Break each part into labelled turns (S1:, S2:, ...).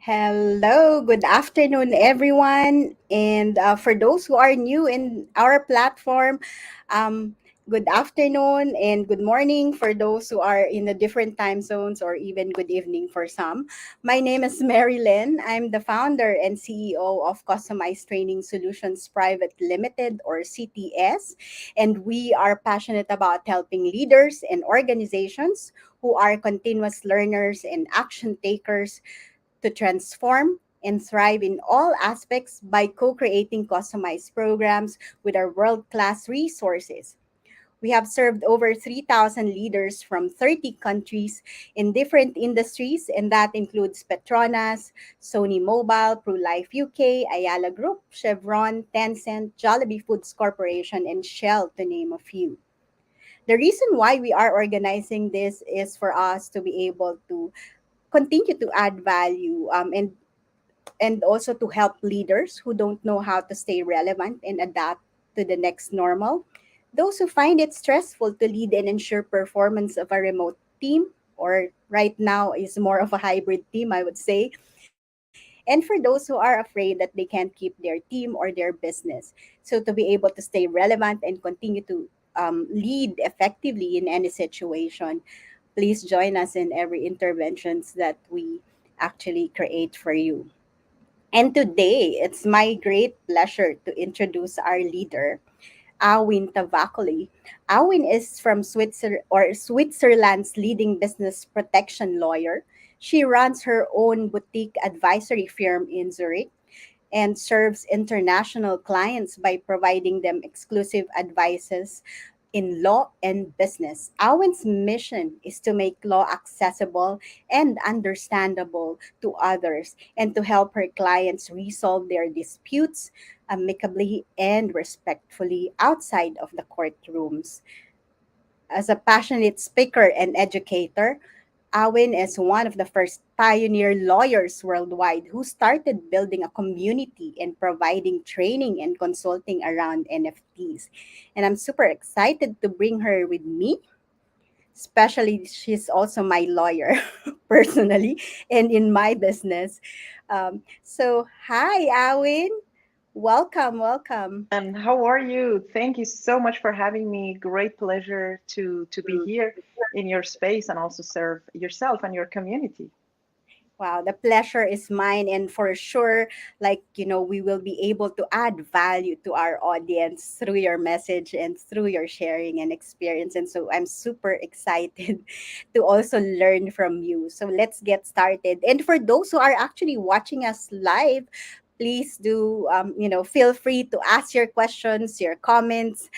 S1: Hello, good afternoon, everyone. And for those who are new in our platform, um, good afternoon and good morning for those who are in the different time zones, or even good evening for some. My name is Mary Lynn. I'm the founder and CEO of Customized Training Solutions Private Limited, or CTS. And we are passionate about helping leaders and organizations who are continuous learners and action takers to transform and thrive in all aspects by co creating customized programs with our world class resources. We have served over 3,000 leaders from 30 countries in different industries, and that includes Petronas, Sony Mobile, ProLife UK, Ayala Group, Chevron, Tencent, Jollibee Foods Corporation, and Shell, to name a few. The reason why we are organizing this is for us to be able to continue to add value and also to help leaders who don't know how to stay relevant and adapt to the next normal. Those who find it stressful to lead and ensure performance of a remote team, or right now is more of a hybrid team, I would say. And for those who are afraid that they can't keep their team or their business. So to be able to stay relevant and continue to lead effectively in any situation, please join us in every interventions that we actually create for you. And today, it's my great pleasure to introduce our leader, Awin Tavakoli. Awin is from Switzerland's leading business protection lawyer. She runs her own boutique advisory firm in Zurich and serves international clients by providing them exclusive advices in law and business. Owen's mission is to make law accessible and understandable to others and to help her clients resolve their disputes amicably and respectfully outside of the courtrooms. As a passionate speaker and educator, Awin is one of the first pioneer lawyers worldwide who started building a community and providing training and consulting around NFTs. And I'm super excited to bring her with me, especially she's also my lawyer personally and in my business. So, hi, Awin. Welcome, welcome.
S2: And how are you? Thank you so much for having me. Great pleasure to be here in your space and also serve yourself and your community.
S1: Wow, the pleasure is mine. And for sure, we will be able to add value to our audience through your message and through your sharing and experience. And so I'm super excited to also learn from you. So let's get started. And for those who are actually watching us live, please do, feel free to ask your questions, your comments.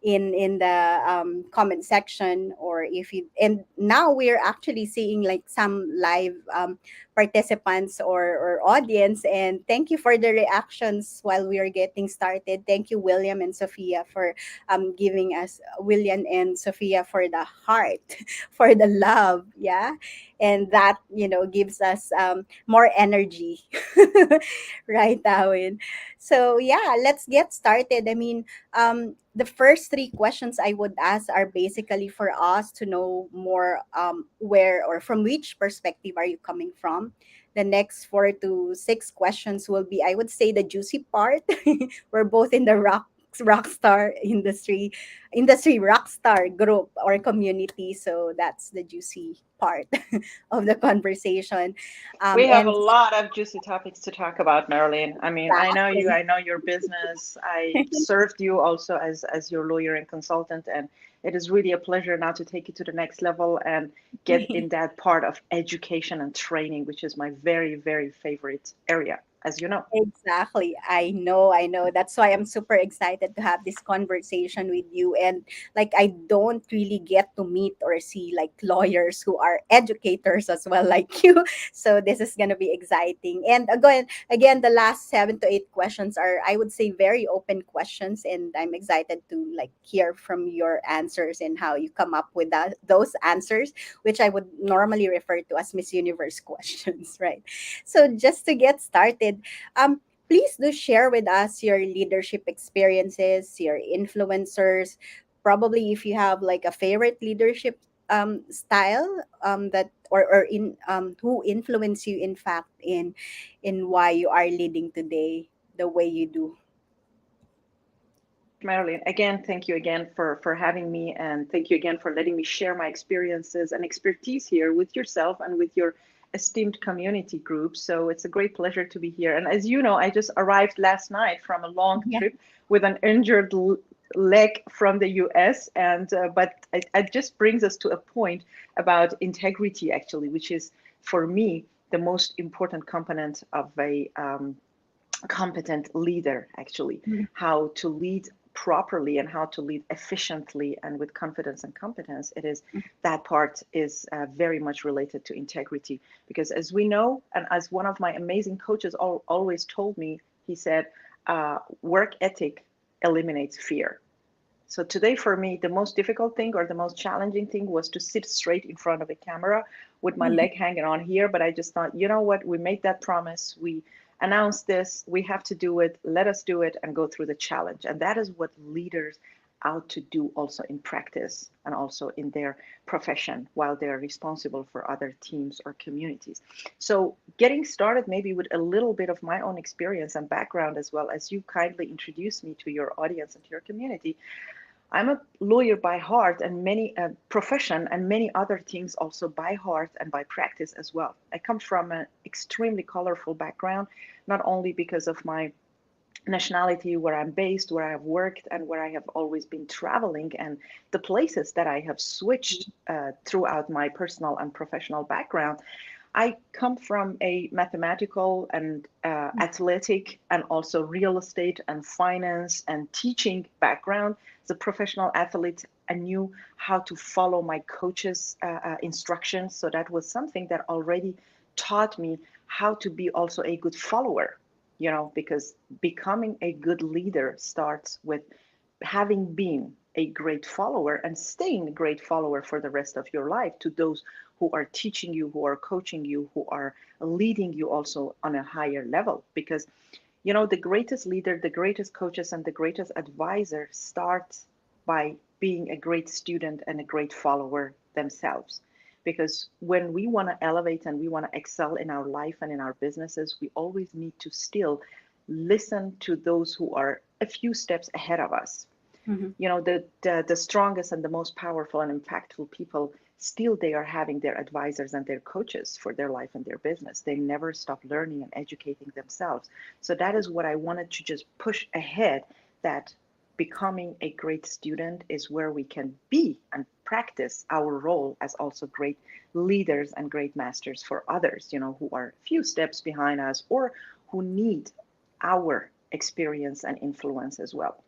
S1: In the comment section, or if you, and now we're actually seeing like some live participants or audience, and thank you for the reactions while we are getting started. Thank you, William and Sophia, for giving us, William and Sophia, for the heart for the love, yeah, and that gives us more energy. Right, Awin? So yeah, let's get started. I mean, the first three questions I would ask are basically for us to know more, where or from which perspective are you coming from. The next 4 to 6 questions will be, I would say, the juicy part. We're both in the rock star industry rock star group or community, so that's the juicy part of the conversation.
S2: We have a
S1: And
S2: lot of juicy topics to talk about, Marilyn. I mean, I know you,
S1: exactly.
S2: I know your business. I served you also as your lawyer and consultant, and it is really a pleasure now to take you to the next level and get in that part of education and training, which is my very, very favorite area, as you know.
S1: Exactly. I know. That's why I'm super excited to have this conversation with you. And like, I don't really get to meet or see like lawyers who are educators as well, like you. So this is gonna be exciting. And again, the last 7 to 8 questions are, I would say, very open questions, and I'm excited to like hear from your answers and how you come up with those answers, which I would normally refer to as Miss Universe questions, right? So just to get started, please do share with us your leadership experiences, your influencers. Probably if you have like a favorite leadership style that or in who influence you in fact in why you are leading today the way you do?
S2: Marilyn, again, thank you again for having me, and thank you again for letting me share my experiences and expertise here with yourself and with your esteemed community group. So it's a great pleasure to be here. And as you know, I just arrived last night from a long
S1: Yeah.
S2: trip with an injured leg from the US, and but it just brings us to a point about integrity, actually, which is for me the most important component of a competent leader, actually,
S1: Mhm.
S2: how to lead properly and how to lead efficiently and with confidence and competence. It is that part is very much related to integrity, because as we know, and as one of my amazing coaches always told me, he said, work ethic eliminates fear. So today for me, the most difficult thing or the most challenging thing was to sit straight in front of a camera with my leg hanging on here. But I just thought, you know what? We made that promise. We announced this. We have to do it. Let us do it and go through the challenge. And that is what leaders out to do also in practice and also in their profession while they're responsible for other teams or communities. So getting started maybe with a little bit of my own experience and background, as well as you kindly introduced me to your audience and to your community. I'm a lawyer by heart and many profession and many other things also by heart and by practice as well. I come from an extremely colorful background, not only because of my nationality, where I'm based, where I have worked, and where I have always been traveling, and the places that I have switched throughout my personal and professional background. I come from a mathematical and athletic and also real estate and finance and teaching background. As a professional athlete, I knew how to follow my coach's instructions. So that was something that already taught me how to be also a good follower, because becoming a good leader starts with having been a great follower and staying a great follower for the rest of your life to those who are teaching you, who are coaching you, who are leading you also on a higher level. Because, the greatest leader, the greatest coaches, and the greatest advisor starts by being a great student and a great follower themselves. Because when we want to elevate and we want to excel in our life and in our businesses, we always need to still listen to those who are a few steps ahead of us.
S1: Mhm.
S2: The strongest and the most powerful and impactful people, still they are having their advisors and their coaches for their life and their business. They never stop learning and educating themselves. So that is what I wanted to just push ahead, that becoming a great student is where we can be and practice our role as also great leaders and great masters for others, who are a few steps behind us or who need our experience and influence as well.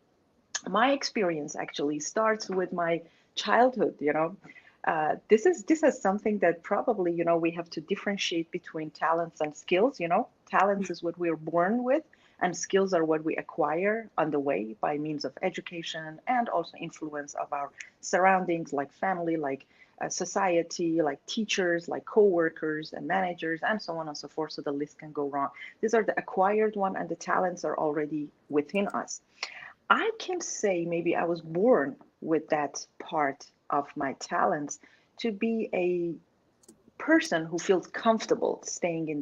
S2: My experience actually starts with my childhood. This is something that probably, we have to differentiate between talents and skills. Talents is what we're born with, and skills are what we acquire on the way by means of education and also influence of our surroundings, like family, like society, like teachers, like co-workers and managers, and so on and so forth. So the list can go wrong. These are the acquired one, and the talents are already within us. I can say maybe I was born with that part of my talents to be a person who feels comfortable standing in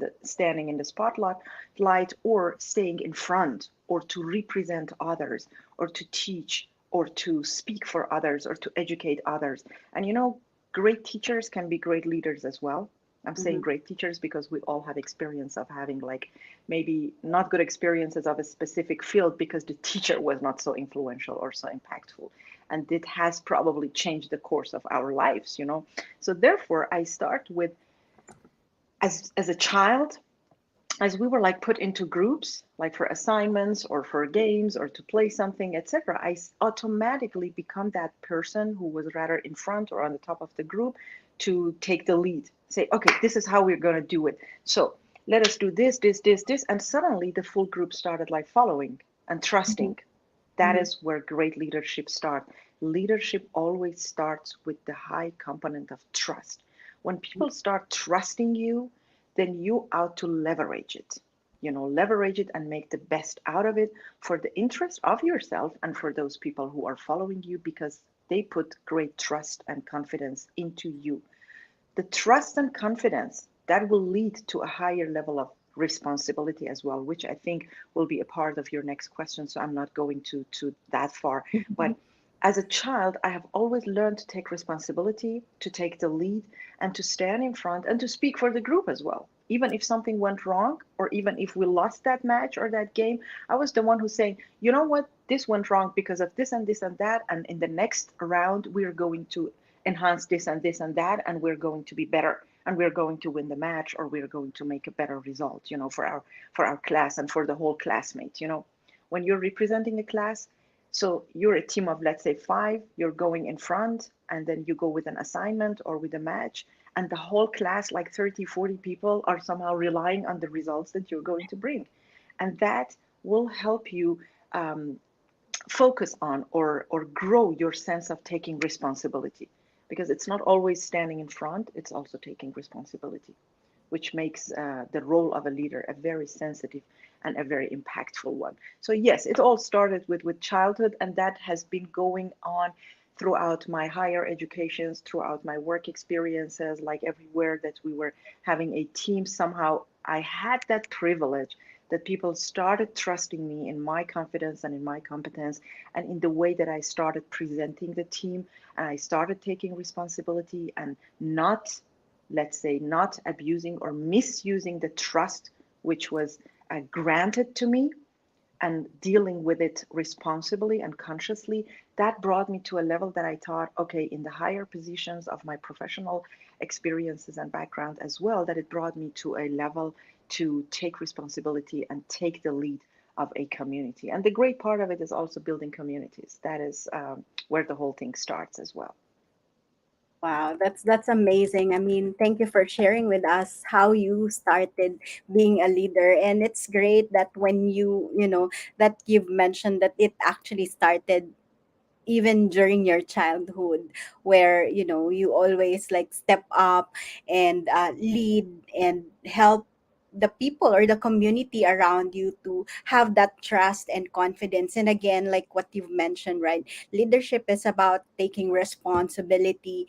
S2: the spotlight or staying in front or to represent others or to teach or to speak for others or to educate others. And great teachers can be great leaders as well. I'm saying
S1: Mhm.
S2: great teachers because we all have experience of having, like, maybe not good experiences of a specific field because the teacher was not so influential or so impactful, and it has probably changed the course of our lives. So therefore, I start with, as a child, as we were like put into groups, like for assignments or for games or to play something, etc. Automatically become that person who was rather in front or on the top of the group to take the lead. Say, okay, this is how we're going to do it. So let us do this, this, this, and suddenly the full group started like following and
S1: Mhm.
S2: trusting. That
S1: Mhm.
S2: is where great leadership starts. Leadership always starts with the high component of trust. When people start trusting you, then you ought to leverage it. Leverage it and make the best out of it for the interest of yourself and for those people who are following you, because they put great trust and confidence into you. The trust and confidence that will lead to a higher level of responsibility as well, which I think will be a part of your next question. So I'm not going to that far. But
S1: Mhm.
S2: as a child, I have always learned to take responsibility, to take the lead, and to stand in front and to speak for the group as well. Even if something went wrong, or even if we lost that match or that game, I was the one who's saying, you know what, this went wrong because of this and this and that. And in the next round, we're going to enhance this and this and that, and we're going to be better, and we're going to win the match, or we're going to make a better result, for our class and for the whole classmate. When you're representing a class, so you're a team of, let's say, five, you're going in front, and then you go with an assignment or with a match, and the whole class, like 30, 40 people, are somehow relying on the results that you're going to bring. And that will help you um, focus on, or grow your sense of taking responsibility, because it's not always standing in front, it's also taking responsibility, which makes the role of a leader a very sensitive and a very impactful one. So yes, it all started with childhood, and that has been going on throughout my higher educations, throughout my work experiences, like everywhere that we were having a team. Somehow I had that privilege that people started trusting me in my confidence and in my competence, and in the way that I started presenting the team, and I started taking responsibility, and not, let's say, not abusing or misusing the trust which was granted to me, and dealing with it responsibly and consciously. That brought me to a level that I thought, okay, in the higher positions of my professional experiences and background as well, that it brought me to a level to take responsibility and take the lead of a community. And the great part of it is also building communities. That is where the whole thing starts as well.
S1: Wow, that's amazing. I mean, thank you for sharing with us how you started being a leader. And it's great that when that you've mentioned that it actually started even during your childhood, where you always like step up and lead and help the people or the community around you to have that trust and confidence. And again, like what you've mentioned, right, leadership is about taking responsibility,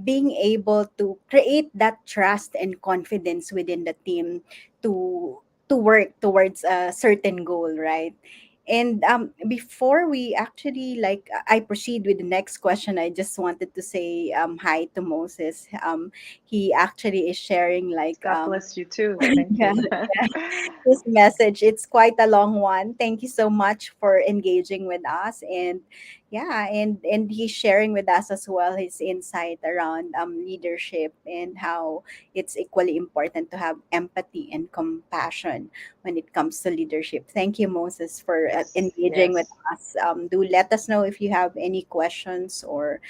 S1: being able to create that trust and confidence within the team to work towards a certain goal, right? And before we actually I proceed with the next question, I just wanted to say hi to Moses. He actually is sharing
S2: God bless you too. Thank
S1: yeah,
S2: you.
S1: his message. It's quite a long one. Thank you so much for engaging with us. And yeah, and he's sharing with us as well his insight around leadership and how it's equally important to have empathy and compassion when it comes to leadership. Thank you, Moses, for
S2: Yes,
S1: engaging with
S2: yes.
S1: us. Do let us know if you have any questions, or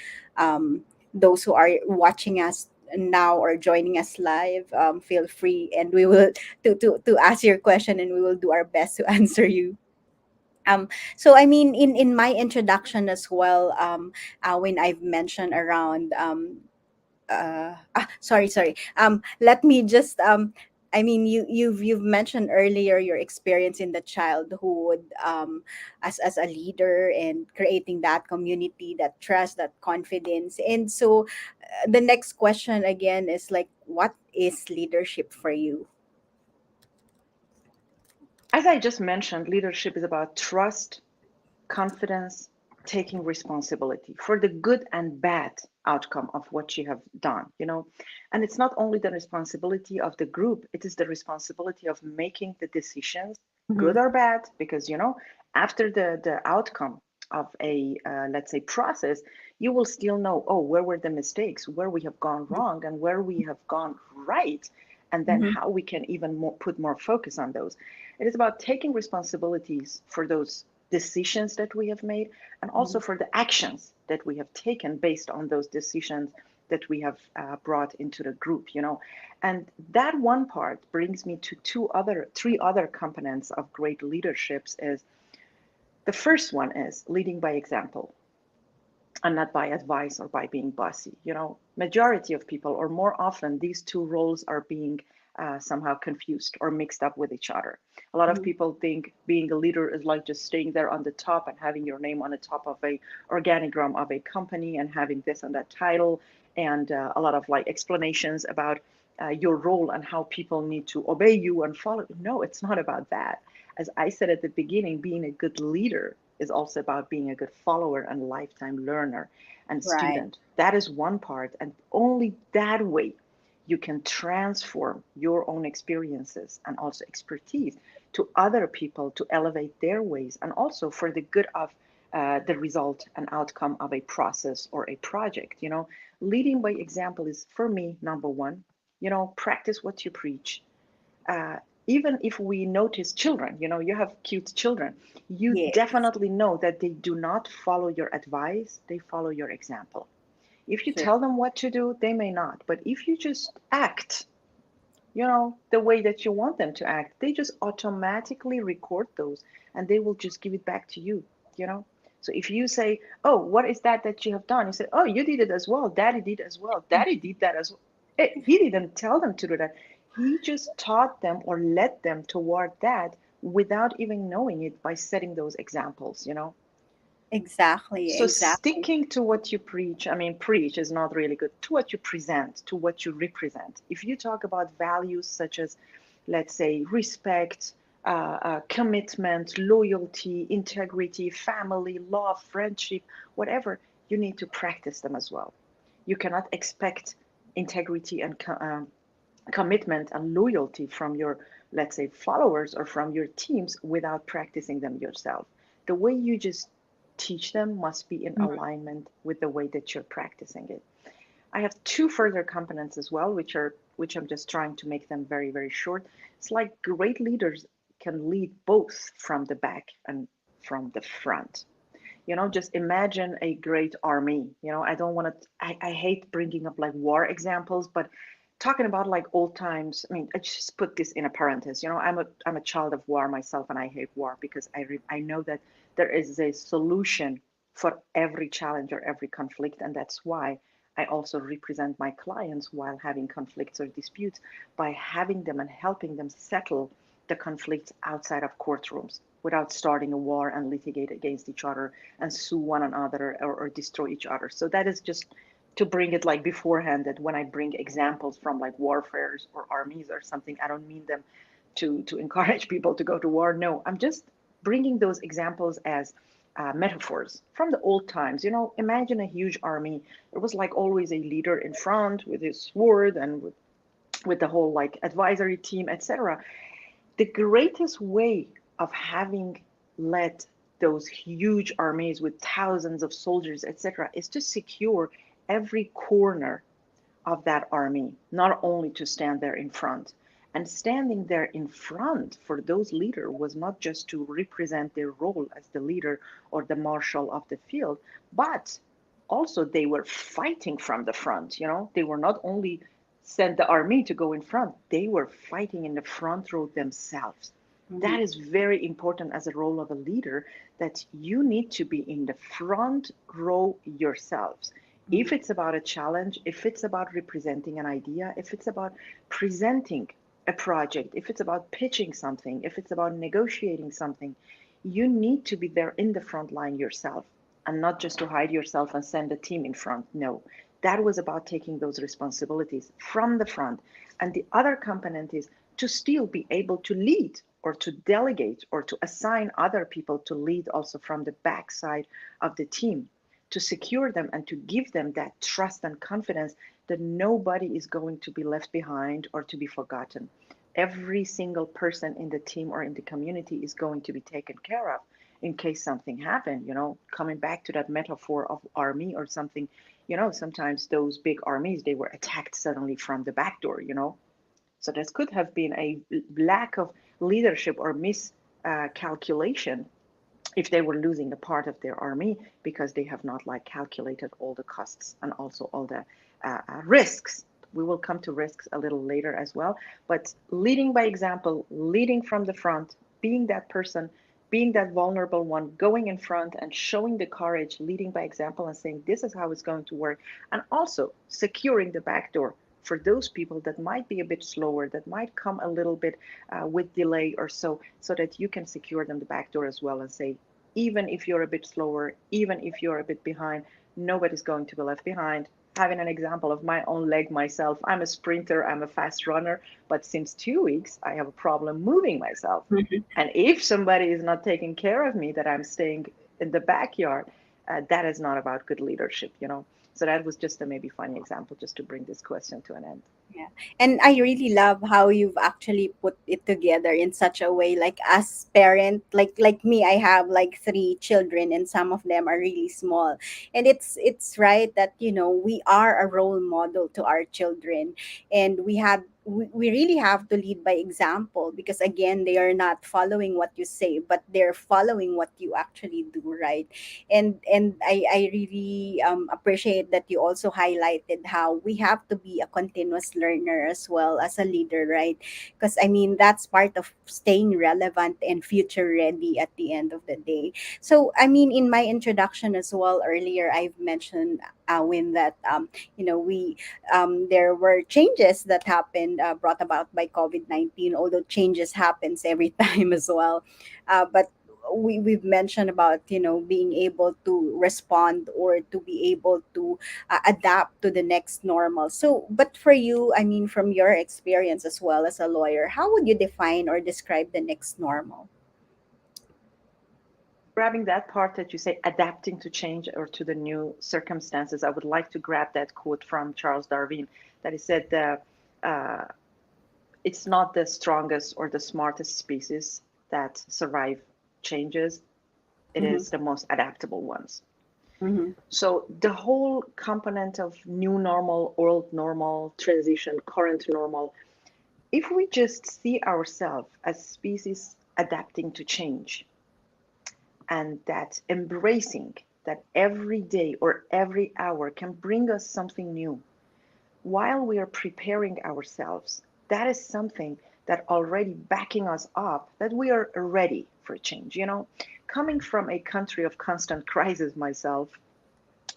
S1: those who are watching us now or joining us live, feel free, and we will to ask your question, and we will do our best to answer you. um so I mean, in my introduction as well, when I've mentioned around sorry, let me just I mean, you've mentioned earlier your experience in the childhood, as a leader and creating that community, that trust, that confidence. And so the next question again is like, what is leadership for you?
S2: As I just mentioned, leadership is about trust, confidence, taking responsibility for the good and bad outcome of what you have done. And it's not only the responsibility of the group, it is the responsibility of making the decisions,
S1: Mm-hmm.
S2: good or bad, because, after the outcome of a, let's say, process, you will still know, oh, where were the mistakes, where we have gone wrong, and where we have gone right, and then
S1: Mm-hmm.
S2: how we can even put more focus on those. It is about taking responsibilities for those decisions that we have made, and also for the actions that we have taken based on those decisions that we have brought into the group. And that one part brings me to three other components of great leaderships. Is the first one is leading by example, and not by advice or by being bossy. Majority of people, or more often, these two roles are being somehow confused or mixed up with each other. A lot of
S1: Mhm.
S2: people think being a leader is like just staying there on the top and having your name on the top of a organigram of a company and having this and that title and a lot of like explanations about your role and how people need to obey you and follow. No, it's not about that. As I said at the beginning, being a good leader is also about being a good follower and lifetime learner and
S1: Right.
S2: student. That is one part, and only that way you can transform your own experiences and also expertise to other people to elevate their ways and also for the good of the result and outcome of a process or a project. Leading by example is for me number one. Practice what you preach. uh, Even if we notice children, you have cute children, you
S1: Yes.
S2: definitely know that they do not follow your advice, they follow your example. If you
S1: True.
S2: tell them what to do, they may not. But if you just act, the way that you want them to act, they just automatically record those and they will just give it back to you, you know? So if you say, oh, what is that you have done? You say, oh, you did it as well. Daddy did as well. Daddy did that as well. He didn't tell them to do that. He just taught them or led them toward that without even knowing it by setting those examples.
S1: Exactly.
S2: So
S1: Exactly.
S2: sticking to what you preach, I mean, preach is not really good, to what you present, to what you represent. If you talk about values such as, let's say, respect, commitment, loyalty, integrity, family, love, friendship, whatever, you need to practice them as well. You cannot expect integrity and commitment and loyalty from your, let's say, followers or from your teams without practicing them yourself. The way you just teach them must be in
S1: Mhm.
S2: alignment with the way that you're practicing it. I have two further components as well, which I'm just trying to make them very, very short. It's like great leaders can lead both from the back and from the front. Just imagine a great army. I don't want to, I hate bringing up like war examples, but talking about like old times, I mean, I just put this in a parenthesis. I'm a child of war myself, and I hate war because I know that there is a solution for every challenge or every conflict, and that's why I also represent my clients while having conflicts or disputes by having them and helping them settle the conflicts outside of courtrooms without starting a war and litigate against each other and sue one another or destroy each other. So that is just to bring it like beforehand, that when I bring examples from like warfares or armies or something, I don't mean them to encourage people to go to war. No, I'm just bringing those examples as metaphors from the old times. Imagine a huge army. There was like always a leader in front with his sword and with the whole like advisory team, etc. The greatest way of having led those huge armies with thousands of soldiers, etc., is to secure every corner of that army, not only to stand there in front. And standing there in front for those leaders was not just to represent their role as the leader or the marshal of the field, but also they were fighting from the front. They were not only sent the army to go in front, they were fighting in the front row themselves.
S1: Mhm.
S2: That is very important as a role of a leader, that you need to be in the front row yourselves. If
S1: Mhm.
S2: it's about a challenge, if it's about representing an idea, if it's about presenting a project, if it's about pitching something, if it's about negotiating something, you need to be there in the front line yourself and not just to hide yourself and send a team in front. No, that was about taking those responsibilities from the front. And the other component is to still be able to lead or to delegate or to assign other people to lead also from the backside of the team, to secure them and to give them that trust and confidence that nobody is going to be left behind or to be forgotten. Every single person in the team or in the community is going to be taken care of in case something happened. Coming back to that metaphor of army or something, sometimes those big armies, they were attacked suddenly from the back door. So this could have been a lack of leadership or miscalculation if they were losing a part of their army because they have not like calculated all the costs and also all the risks. We will come to risks a little later as well, but leading by example, leading from the front, being that person, being that vulnerable one, going in front and showing the courage, leading by example and saying this is how it's going to work, and also securing the back door for those people that might be a bit slower, that might come a little bit with delay or so, so that you can secure them the back door as well and say, even if you're a bit slower, even if you're a bit behind, nobody's going to be left behind. Having an example of my own leg myself, I'm a sprinter, I'm a fast runner, but since 2 weeks, I have a problem moving myself.
S1: Mhm.
S2: And if somebody is not taking care of me, that I'm staying in the backyard, that is not about good leadership, you know. So that was just a maybe funny example, just to bring this question to an end.
S1: Yeah. And I really love how you've actually put it together in such a way, like as parent, like me, I have like three children and some of them are really small. And it's right that, we are a role model to our children, and we really have to lead by example, because again, they are not following what you say, but they're following what you actually do, right? And I really appreciate that you also highlighted how we have to be a continuous learner as well as a leader, right? Because I mean, that's part of staying relevant and future ready at the end of the day. So I mean, in my introduction as well earlier, I've mentioned, when that we there were changes that happened, brought about by COVID-19, although changes happens every time as well. But we've mentioned about, being able to respond or to be able to adapt to the next normal. So but for you, I mean, from your experience as well as a lawyer, how would you define or describe the next normal?
S2: Grabbing that part that you say, adapting to change or to the new circumstances, I would like to grab that quote from Charles Darwin that he said, uh, it's not the strongest or the smartest species that survive changes, it
S1: Mm-hmm.
S2: is the most adaptable ones.
S1: Mm-hmm.
S2: So the whole component of new normal, old normal, transition, current normal, if we just see ourselves as species adapting to change, and that embracing that every day or every hour can bring us something new while we are preparing ourselves, that is something that already backing us up that we are ready for change. You know, coming from a country of constant crisis myself,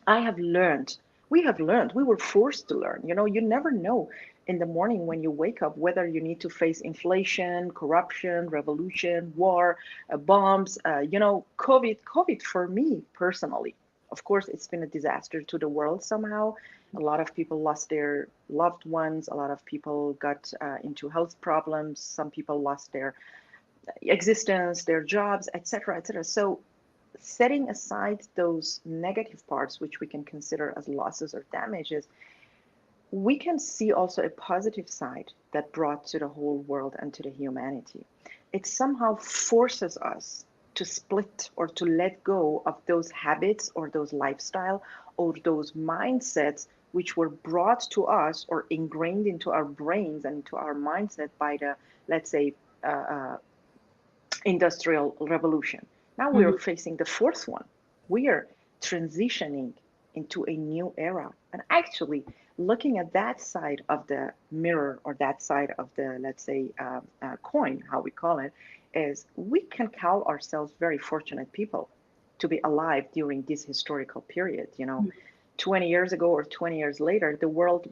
S2: I have learned, we have learned, we were forced to learn. You know, you never know in the morning when you wake up whether you need to face inflation, corruption, revolution, war, bombs, COVID for me personally. Of course, it's been a disaster to the world somehow. A lot of people lost their loved ones. A lot of people got into health problems. Some people lost their existence, their jobs, etc., etc. So setting aside those negative parts, which we can consider as losses or damages, we can see also a positive side that brought to the whole world and to the humanity. It somehow forces us to split or to let go of those habits or those lifestyle or those mindsets which were brought to us or ingrained into our brains and into our mindset by the, let's say, uh, uh, industrial revolution. Now we are
S1: Mm-hmm.
S2: facing the fourth one. We are transitioning into a new era. And actually, looking at that side of the mirror or that side of the, let's say, coin, how we call it, is we can call ourselves very fortunate people to be alive during this historical period. You know, 20 years ago or 20 years later, the world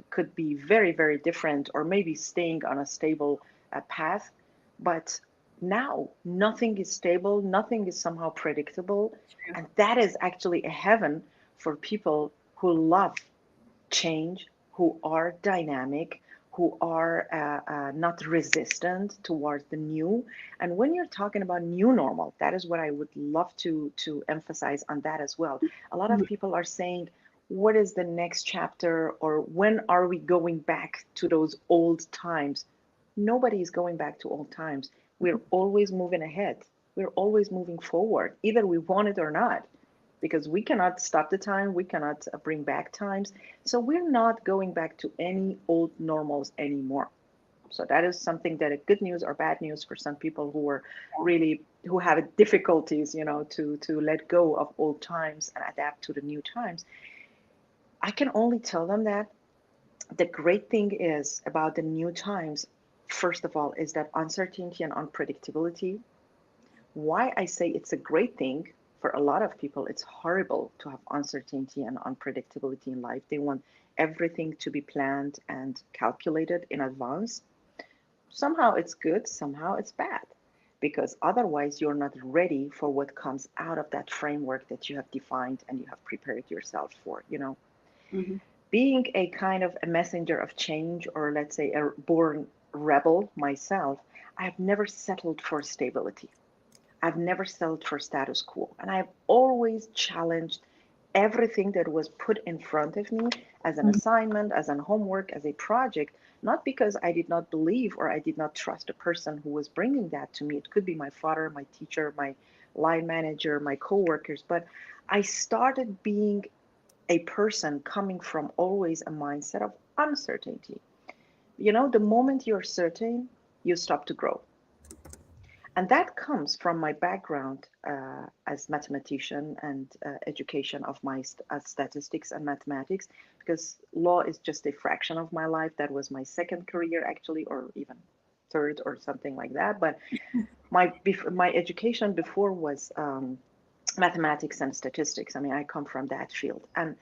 S2: could be very, very different, or maybe staying on a stable path. But now nothing is stable, nothing is somehow predictable. And that is actually a heaven for people who love change, who are dynamic, who are not resistant towards the new. And when you're talking about new normal, that is what I would love to emphasize on that as well. A lot of
S1: Mm-hmm.
S2: people are saying, what is the next chapter, or when are we going back to those old times? Nobody is going back to old times. We're always moving ahead. We're always moving forward, either we want it or not, because we cannot stop the time, we cannot bring back times. So we're not going back to any old normals anymore. So that is something that is good news or bad news for some people who are really who have difficulties, you know, to let go of old times and adapt to the new times. I can only tell them that the great thing is about the new times, first of all, is that uncertainty and unpredictability. Why I say it's a great thing? for a lot of people, it's horrible to have uncertainty and unpredictability in life. They want everything to be planned and calculated in advance. Somehow it's good, somehow it's bad, because otherwise you're not ready for what comes out of that framework that you have defined and you have prepared yourself for, you know.
S1: Mm-hmm.
S2: Being a kind of a messenger of change, or let's say a born rebel myself, I've never settled for stability. I've never settled for status quo. And I've always challenged everything that was put in front of me as an assignment, as an homework, as a project, not because I did not believe or I did not trust the person who was bringing that to me. It could be my father, my teacher, my line manager, my coworkers, but I started being a person coming from always a mindset of uncertainty. You know, the moment you're certain, you stop to grow. And that comes from my background as mathematician and education of my statistics and mathematics, because law is just a fraction of my life. That was my second career, actually, or even third or something like that. But my education before was mathematics and statistics. I mean, I come from that field. And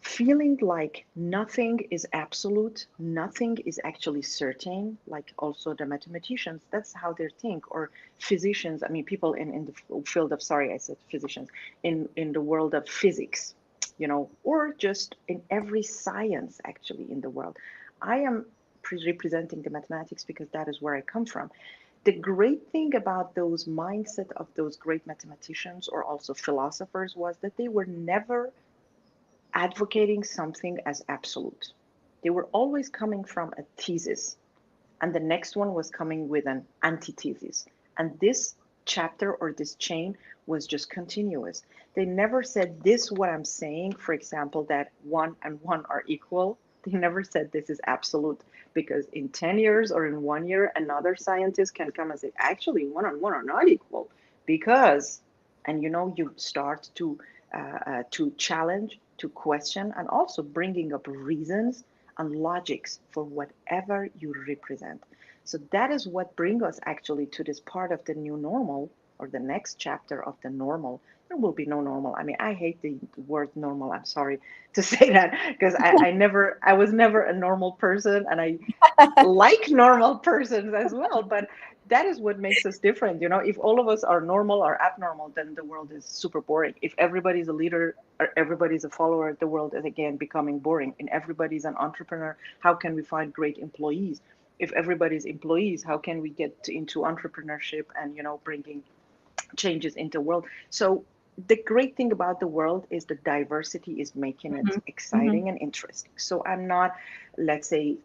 S2: feeling like nothing is absolute, nothing is actually certain, like also the mathematicians, that's how they think, or physicians, I mean, people in the field of, sorry, I said physicians, in the world of physics, you know, or just in every science actually in the world. I am representing the mathematics because that is where I come from. The great thing about those mindset of those great mathematicians or also philosophers was that they were never advocating something as absolute. They were always coming from a thesis, and the next one was coming with an antithesis. And this chapter or this chain was just continuous. They never said, this, what I'm saying, for example, that one and one are equal. They never said this is absolute, because in 10 years or in 1 year, another scientist can come and say, actually, one and one are not equal because, and you know, you start to challenge, to question, and also bringing up reasons and logics for whatever you represent. So that is what brings us actually to this part of the new normal, or the next chapter of the normal. There will be no normal. I mean, I hate the word normal. I'm sorry to say that, because I was never a normal person, and I like normal persons as well. But that is what makes us different. You know, if all of us are normal or abnormal, then the world is super boring. If everybody's a leader or everybody's a follower, the world is again becoming boring. And everybody's an entrepreneur, how can we find great employees? If everybody's employees, how can we get into entrepreneurship and, you know, bringing changes into the world? So the great thing about the world is the diversity is making it
S1: Mm-hmm.
S2: exciting and interesting. So I'm not, let's say,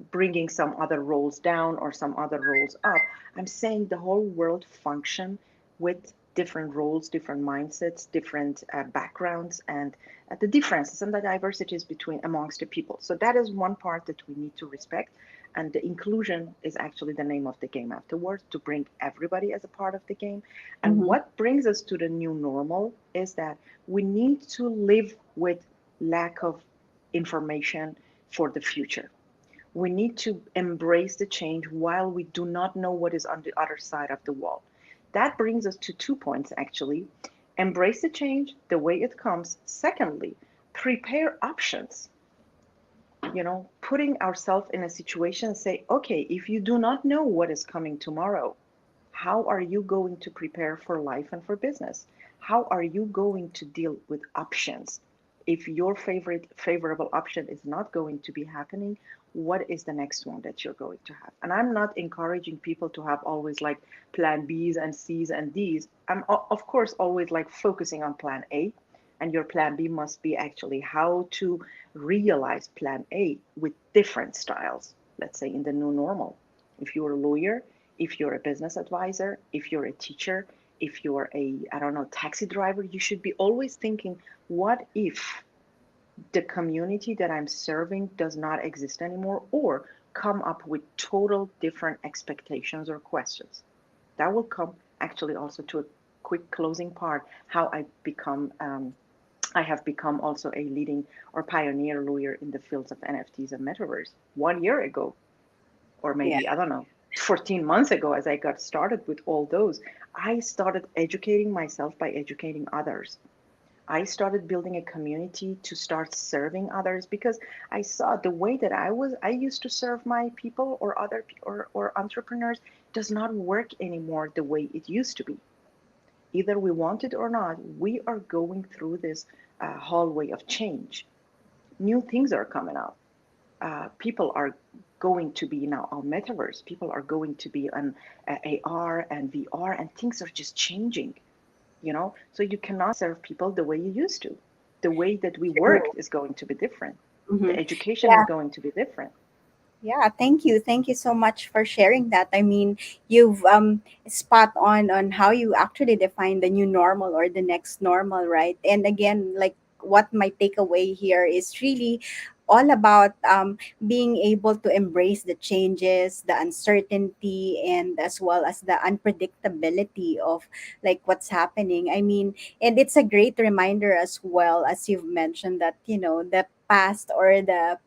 S2: bringing some other roles down or some other roles up. I'm saying the whole world function with different roles, different mindsets, different backgrounds, and the differences and the diversities between amongst the people. So that is one part that we need to respect. And the inclusion is actually the name of the game afterwards, to bring everybody as a part of the game. And
S1: Mm-hmm.
S2: what brings us to the new normal is that we need to live with lack of information for the future. We need to embrace the change while we do not know what is on the other side of the wall. That brings us to 2 points actually. Embrace the change the way it comes. Secondly, prepare options. You know, putting ourselves in a situation, say, okay, if you do not know what is coming tomorrow, how are you going to prepare for life and for business? How are you going to deal with options? If your favorable option is not going to be happening, what is the next one that you're going to have? And I'm not encouraging people to have always like plan B's and C's and D's. I'm of course always like focusing on plan A, and your plan B must be actually how to realize plan A with different styles, let's say in the new normal. If you're a lawyer, if you're a business advisor, if you're a teacher, if you're a, I don't know, taxi driver, you should be always thinking, what if the community that I'm serving does not exist anymore, or come up with total different expectations or questions? That will come actually also to a quick closing part, how I have become also a leading or pioneer lawyer in the fields of NFTs and metaverse 1 year ago, or
S1: Yeah.
S2: maybe, I don't know. 14 months ago, as I got started with all those, I started educating myself by educating others. I started building a community to start serving others because I saw the way that I used to serve my people or or entrepreneurs does not work anymore the way it used to be. Either we want it or not, we are going through this hallway of change. New things are coming up. People are going to be now on metaverse. People are going to be on AR and VR, and things are just changing. So you cannot serve people the way you used to. The way that we
S1: True.
S2: worked is going to be different.
S1: Hmm.
S2: The education is going to be different.
S1: Yeah, thank you. Thank you so much for sharing that. I mean, you've spot on how you actually define the new normal or the next normal, right? And again, like what my takeaway here is really all about being able to embrace the changes, the uncertainty, and as well as the unpredictability of like what's happening. I mean, and it's a great reminder as well as you've mentioned that the past or the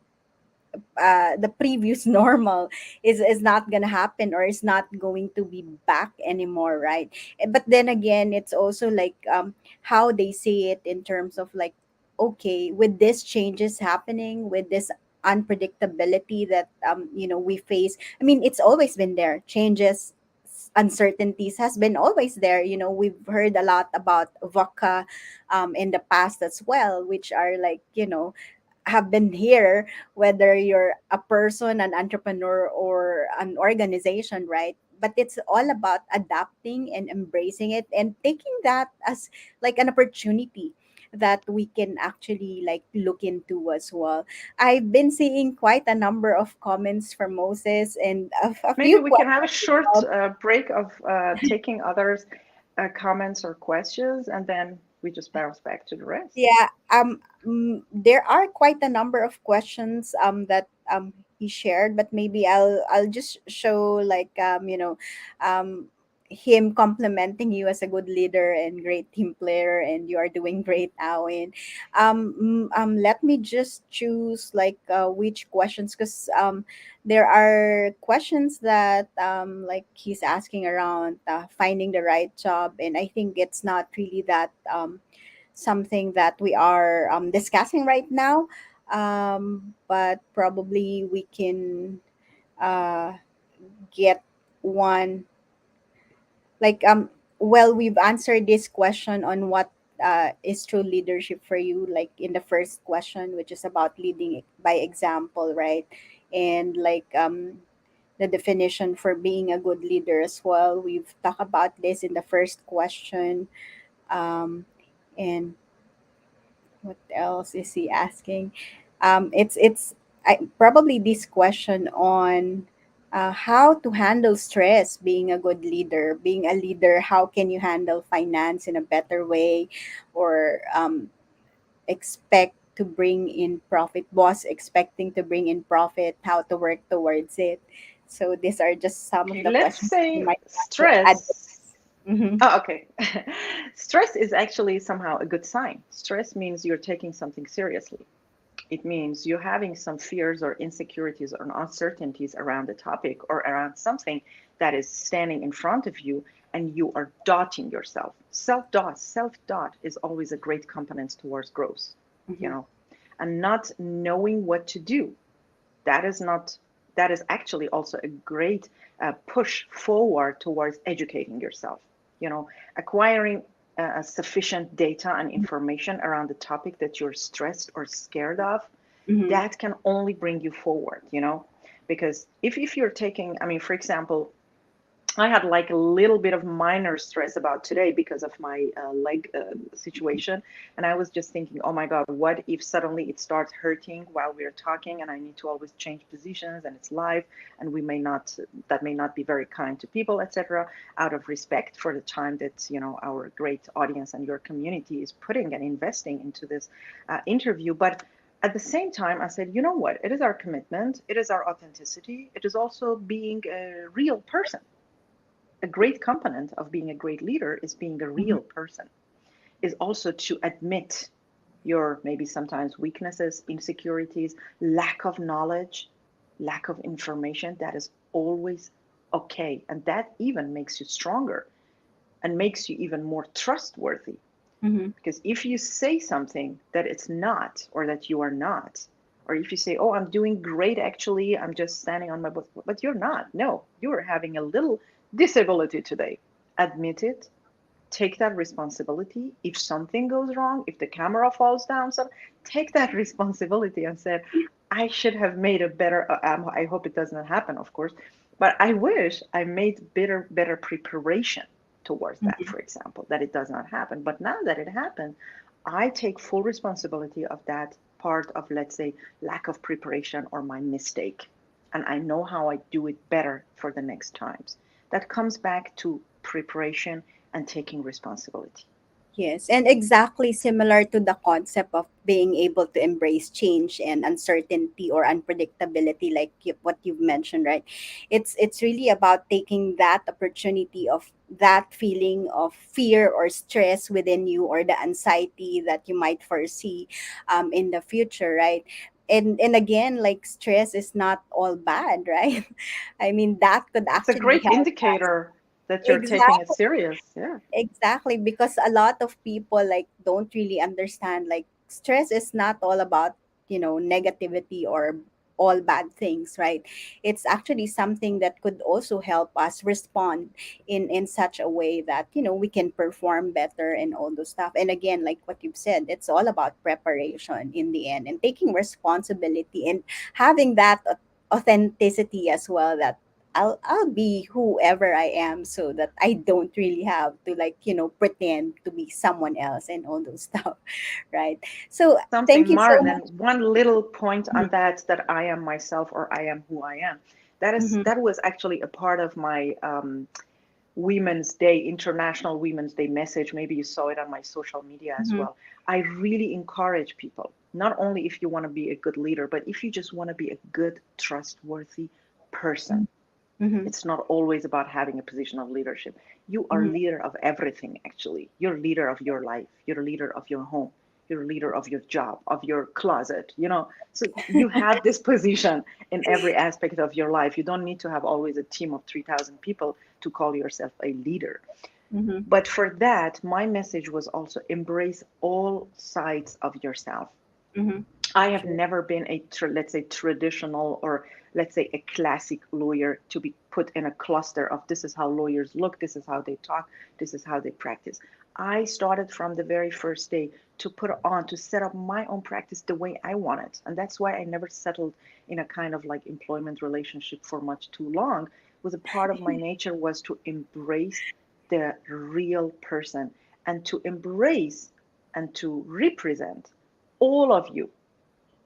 S1: previous normal is not gonna happen or is not going to be back anymore, right? But then again, it's also like how they say it in terms of like, okay, with this changes happening, with this unpredictability that we face. I mean, it's always been there. Changes, uncertainties has been always there. We've heard a lot about VOCA in the past as well, which are like have been here, whether you're a person, an entrepreneur, or an organization, right? But it's all about adapting and embracing it and taking that as like an opportunity that we can actually like look into as well. I've been seeing quite a number of comments from Moses and a
S2: Maybe
S1: few
S2: we can have a
S1: questions.
S2: short break of taking others' comments or questions, and then we just bounce back to the rest.
S1: Yeah, there are quite a number of questions that he shared, but maybe I'll just show like um him complimenting you as a good leader and great team player, and you are doing great, Awin. Let me just choose like which questions, because there are questions that like he's asking around finding the right job, and I think it's not really that something that we are discussing right now. But probably we can uh, get one like well, we've answered this question on what is true leadership for you, like in the first question, which is about leading by example, right? And like the definition for being a good leader as well, we've talked about this in the first question. um, and what else is he asking? It's probably this question on how to handle stress, being a good leader, being a leader. How can you handle finance in a better way, or expect to bring in profit? Boss expecting to bring in profit, how to work towards it. So these are just some of
S2: Okay,
S1: the
S2: let's
S1: questions that you
S2: say
S1: might want to
S2: stress.
S1: address. Mm-hmm.
S2: Oh, okay. Stress is actually somehow a good sign. Stress means you're taking something seriously. It means you're having some fears or insecurities or uncertainties around the topic or around something that is standing in front of you, and you are doubting yourself. Self doubt is always a great component towards growth, you
S1: Mm-hmm.
S2: know, and not knowing what to do. That is not, that is actually also a great push forward towards educating yourself, you know, acquiring sufficient data and information around the topic that you're stressed or scared of.
S1: Mm-hmm.
S2: That can only bring you forward, because if you're taking, I mean, for example, I had like a little bit of minor stress about today because of my leg situation. And I was just thinking, oh my God, what if suddenly it starts hurting while we're talking and I need to always change positions and it's live and we may not, that may not be very kind to people, etc., out of respect for the time that, our great audience and your community is putting and investing into this interview. But at the same time, I said, you know what? It is our commitment. It is our authenticity. It is also being a real person. A great component of being a great leader is being a
S1: Mm-hmm.
S2: real person, is also to admit your maybe sometimes weaknesses, insecurities, lack of knowledge, lack of information. That is always okay. And that even makes you stronger and makes you even more trustworthy.
S1: Mm-hmm.
S2: Because if you say something that it's not, or that you are not, or if you say, oh, I'm doing great, actually, I'm just standing on my butt, but you're not. No, you are having a little disability today. Admit it, take that responsibility. If something goes wrong, if the camera falls down, so take that responsibility and say, I should have made a better, I hope it does not happen, of course, but I wish I made better preparation towards that,
S1: Mm-hmm.
S2: for example, that it does not happen. But now that it happened, I take full responsibility of that part of, let's say, lack of preparation or my mistake. And I know how I do it better for the next times. That comes back to preparation and taking responsibility.
S1: Yes, and exactly similar to the concept of being able to embrace change and uncertainty or unpredictability, like what you've mentioned, right? It's really about taking that opportunity of that feeling of fear or stress within you, or the anxiety that you might foresee in the future, right? And again, like stress is not all bad, right? I mean, that could
S2: It's a
S1: actually
S2: great
S1: help us.
S2: indicator that you're taking it
S1: Exactly.
S2: serious. Yeah.
S1: Exactly, because a lot of people like don't really understand, like stress is not all about, negativity or all bad things, right? It's actually something that could also help us respond in such a way that, we can perform better and all those stuff. And again, like what you've said, it's all about preparation in the end, and taking responsibility and having that authenticity as well, that I'll be whoever I am, so that I don't really have to, like, pretend to be someone else and all those stuff, right? So thank
S2: Something,
S1: you so
S2: Maren,
S1: much.
S2: and one little point on
S1: Mhm,
S2: that I am myself, or I am who I am.
S1: mhm,
S2: That was actually a part of my Women's Day, International Women's Day message. Maybe you saw it on my social media as
S1: mhm,
S2: well. I really encourage people, not only if you want to be a good leader, but if you just want to be a good, trustworthy person.
S1: mhm,
S2: It's not always about having a position of leadership. You are
S1: mhm.
S2: leader of everything, actually. You're leader of your life. You're leader of your home. You're leader of your job, of your closet, So you have this position in every aspect of your life. You don't need to have always a team of 3,000 people to call yourself a leader.
S1: Mhm.
S2: But for that, my message was also embrace all sides of yourself.
S1: Mhm.
S2: I have
S1: True.
S2: never been let's say, traditional, or let's say a classic lawyer, to be put in a cluster of this is how lawyers look, this is how they talk, this is how they practice. I started from the very first day to set up my own practice the way I want it. And that's why I never settled in a kind of like employment relationship for much too long. Was a part of my nature was to embrace the real person, and to embrace and to represent all of you.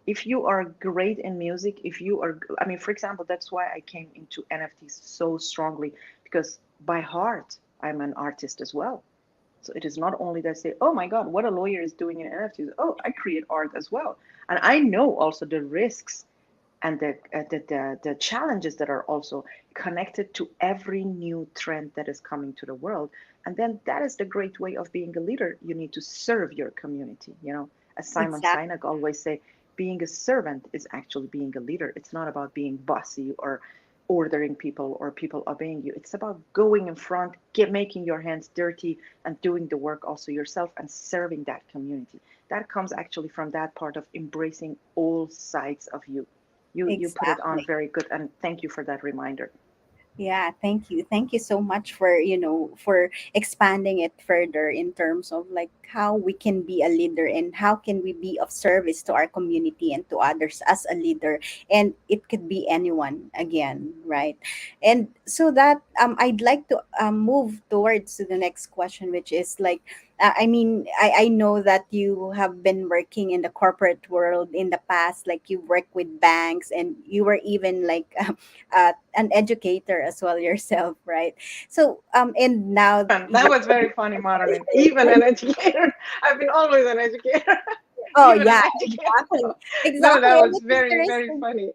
S2: If you are great in music, if you are, I mean, for example, that's why I came into NFTs so strongly, because by heart I'm an artist as well. So it is not only that I say, oh my God, what a lawyer is doing in NFTs. Oh, I create art as well. And I know also the risks and the challenges that are also connected to every new trend that is coming to the world. And then that is the great way of being a leader. You need to serve your community. As Simon
S1: Exactly.
S2: Sinek always say, being a servant is actually being a leader. It's not about being bossy or ordering people or people obeying you. It's about going in front, making your hands dirty, and doing the work also yourself, and serving that community. That comes actually from that part of embracing all sides of you. You put it on
S1: Exactly.
S2: very good, and thank you for that reminder.
S1: Yeah, thank you. Thank you so much for, for expanding it further in terms of like how we can be a leader and how can we be of service to our community and to others as a leader. And it could be anyone again, right? And so that I'd like to move towards to the next question, which is like, I mean, I know that you have been working in the corporate world in the past, like you work with banks and you were even like an educator as well yourself, right? So and now
S2: And that
S1: you're
S2: was very funny, Marilyn. Even an educator. I've been always an educator.
S1: oh
S2: Even an
S1: yeah,
S2: educator.
S1: exactly,
S2: No,
S1: exactly.
S2: that
S1: And
S2: was
S1: it's
S2: very, very
S1: interesting.
S2: funny.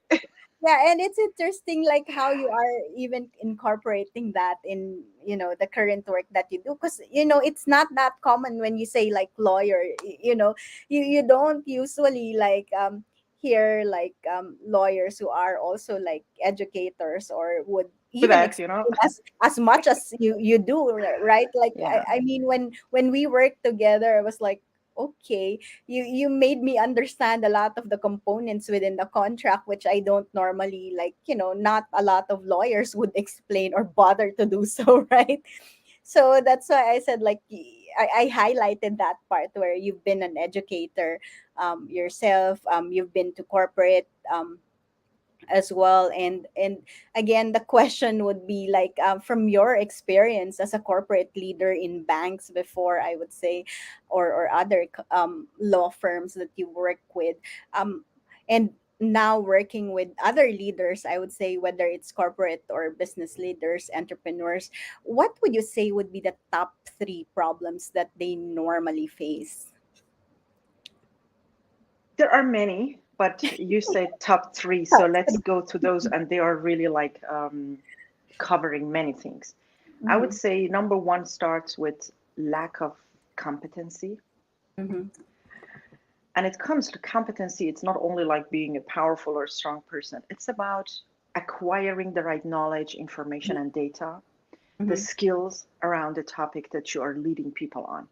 S1: Yeah, and it's interesting like how you are even incorporating that in, the current work that you do, because it's not that common when you say like lawyer, you don't usually like hear like lawyers who are also like educators or would
S2: with
S1: even
S2: that, you know?
S1: explain as much as you do, right? Like
S2: Yeah.
S1: I mean, when we worked together, I was like, okay, you made me understand a lot of the components within the contract, which I don't normally, like, not a lot of lawyers would explain or bother to do so, right? So that's why I said, like, I highlighted that part where you've been an educator yourself, you've been to corporate as well. And again, the question would be like, from your experience as a corporate leader in banks before, I would say, or other law firms that you work with, and now working with other leaders, I would say, whether it's corporate or business leaders, entrepreneurs, what would you say would be the top three problems that they normally face?
S2: There are many, but you said top three. So
S1: Top
S2: let's
S1: 3.
S2: go to those. And they are really like covering many things. I would
S1: Mm-hmm.
S2: say number one starts with lack of competency.
S1: Mm-hmm.
S2: And it comes to competency, it's not only like being a powerful or strong person, it's about acquiring the right knowledge, information, and data, the
S1: Mm-hmm.
S2: skills around the topic that you are leading people on.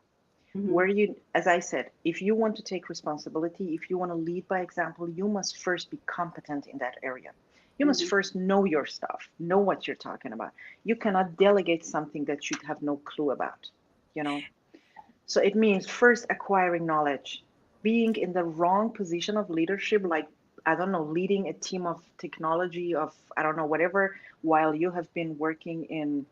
S1: Mm-hmm.
S2: Where you, as I said, if you want to take responsibility, if you want to lead by example, you must first be competent in that area. You must
S1: Mm-hmm.
S2: first know your stuff, know what you're talking about. You cannot delegate something that you have no clue about, you know? So it means first acquiring knowledge, being in the wrong position of leadership, like, I don't know, leading a team of technology, of, I don't know, whatever, while you have been working in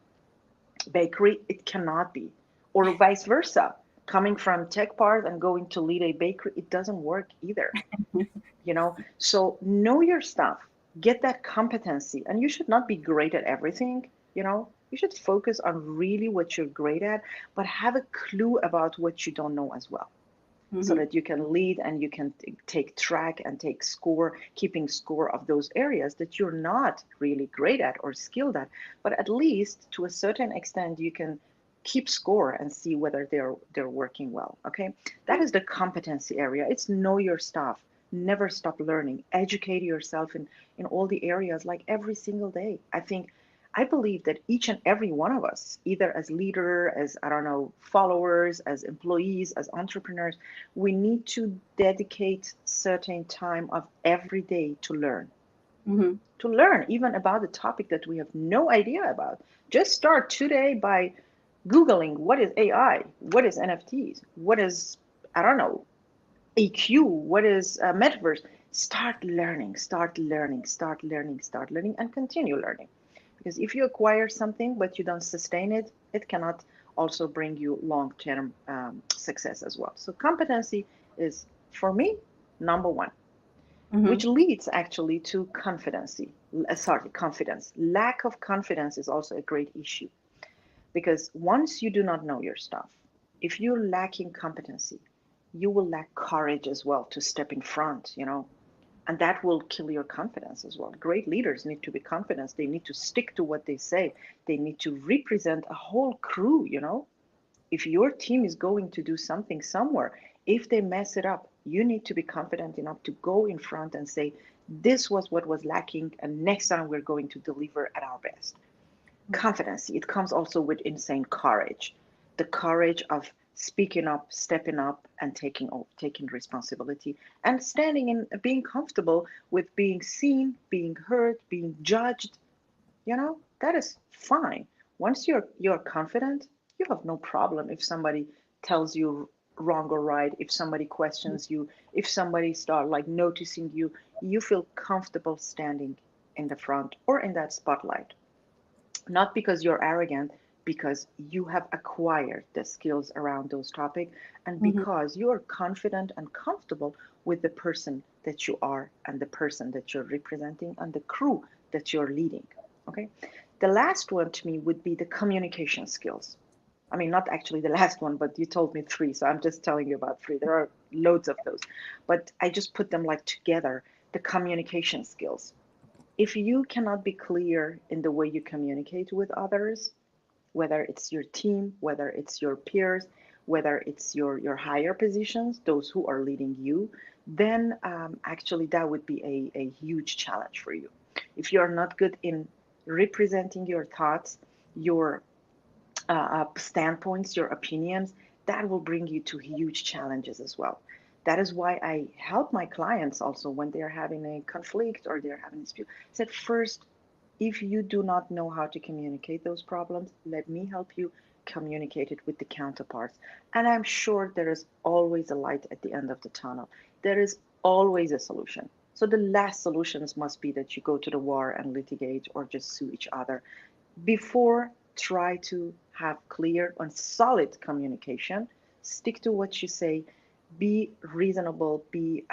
S2: bakery, it cannot be. Or vice versa. Coming from tech part and going to lead a bakery, it doesn't work either, you know? So know your stuff, get that competency, and you should not be great at everything, you know? You should focus on really what you're great at, but have a clue about what you don't know as well, so
S1: Mm-hmm.
S2: that you can lead and you can take track and take score, keeping score of those areas that you're not really great at or skilled at, but at least to a certain extent you can keep score and see whether they're working well. Okay, that is the competency area. It's know your stuff. Never stop learning. Educate yourself in all the areas, like every single day. I believe that each and every one of us, either as leader, as, I don't know, followers, as employees, as entrepreneurs, we need to dedicate certain time of every day
S1: Mm-hmm.
S2: to learn even about the topic that we have no idea about. Just start today by Googling what is AI, what is NFTs, what is, I don't know, AQ, what is metaverse. Start learning, start learning, start learning, start learning, and continue learning. Because if you acquire something but you don't sustain it, it cannot also bring you long term success as well. So, competency is, for me, number one,
S1: Mm-hmm.
S2: which leads actually to confidence. Lack of confidence is also a great issue, because once you do not know your stuff, if you're lacking competency, you will lack courage as well to step in front, you know, and that will kill your confidence as well. Great leaders need to be confident. They need to stick to what they say. They need to represent a whole crew, you know. If your team is going to do something somewhere, if they mess it up, you need to be confident enough to go in front and say, this was what was lacking, and next time we're going to deliver at our best. Confidence, it comes also with insane courage, the courage of speaking up, stepping up, and taking responsibility, and standing in, being comfortable with being seen, being heard, being judged. You know, that is fine. Once you're confident, you have no problem if somebody tells you wrong or right, if somebody questions you, if somebody start like noticing you, you feel comfortable standing in the front or in that spotlight, not because you're arrogant, because you have acquired the skills around those topics, and
S1: Mm-hmm.
S2: because you're confident and comfortable with the person that you are and the person that you're representing and the crew that you're leading. Okay, the last one to me would be the communication skills. I mean, not actually the last one, but you told me three, so I'm just telling you about three. There are loads of those, but I just put them like together, the communication skills. If you cannot be clear in the way you communicate with others, whether it's your team, whether it's your peers, whether it's your higher positions, those who are leading you, then actually that would be a huge challenge for you. If you are not good in representing your thoughts, your standpoints, your opinions, that will bring you to huge challenges as well. That is why I help my clients also when they're having a conflict or they're having a dispute. I said, first, if you do not know how to communicate those problems, let me help you communicate it with the counterparts. And I'm sure there is always a light at the end of the tunnel. There is always a solution. So the last solutions must be that you go to the war and litigate or just sue each other. Before, try to have clear and solid communication. Stick to what you say. Be reasonable. Be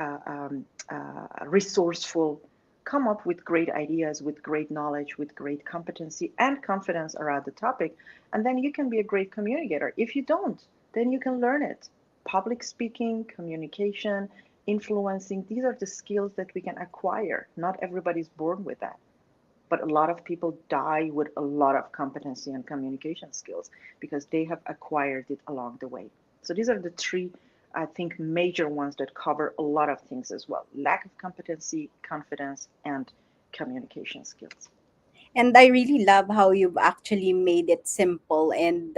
S2: resourceful. Come up with great ideas, with great knowledge, with great competency and confidence around the topic. And then you can be a great communicator. If you don't, then you can learn it. Public speaking, communication, influencing, these are the skills that we can acquire. Not everybody's born with that, but a lot of people die with a lot of competency and communication skills because they have acquired it along the way. So these are the three, I think, major ones that cover a lot of things as well: lack of competency, confidence, and communication skills.
S1: And I really love how you've actually made it simple and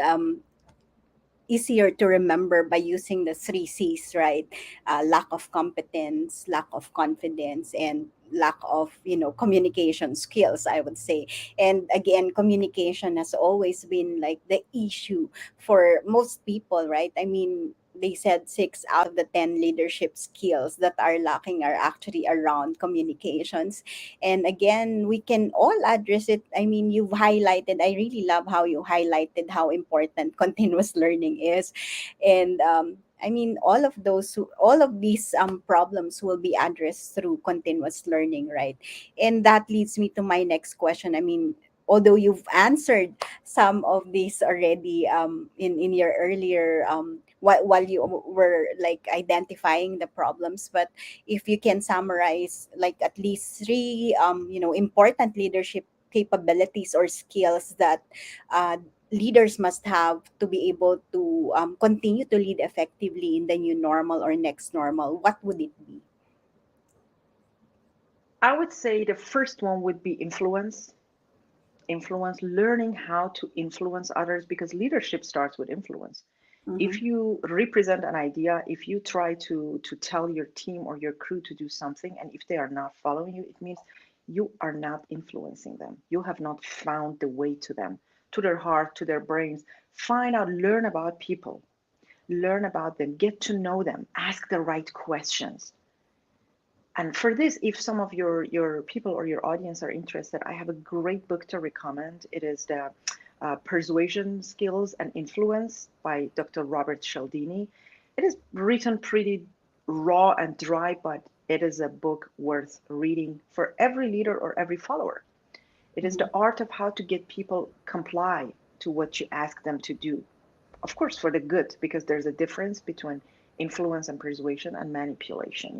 S1: easier to remember by using the three C's, right? Lack of competence, lack of confidence, and lack of communication skills, I would say. And again, communication has always been like the issue for most people, right? I mean, they said 6 out of the 10 leadership skills that are lacking are actually around communications. And again, we can all address it. I mean, you've highlighted, I really love how you highlighted how important continuous learning is. And I mean, all of these problems will be addressed through continuous learning, right? And that leads me to my next question. I mean, although you've answered some of these already in your earlier while you were like identifying the problems, but if you can summarize like at least three important leadership capabilities or skills that leaders must have to be able to continue to lead effectively in the new normal or next normal, what would it be?
S2: I would say the first one would be influence, learning how to influence others, because leadership starts with influence.
S1: Mm-hmm.
S2: If you represent an idea, if you try to tell your team or your crew to do something, and if they are not following you, it means you are not influencing them. You have not found the way to them, to their heart, to their brains. Find out, learn about people, learn about them, get to know them, ask the right questions. And for this, if some of your people or your audience are interested, I have a great book to recommend. It is the Persuasion Skills and Influence by Dr. Robert Cialdini. It is written pretty raw and dry, but it is a book worth reading for every leader or every follower. It is
S1: Mm-hmm.
S2: the art of how to get people comply to what you ask them to do. Of course, for the good, because there's a difference between influence and persuasion and manipulation,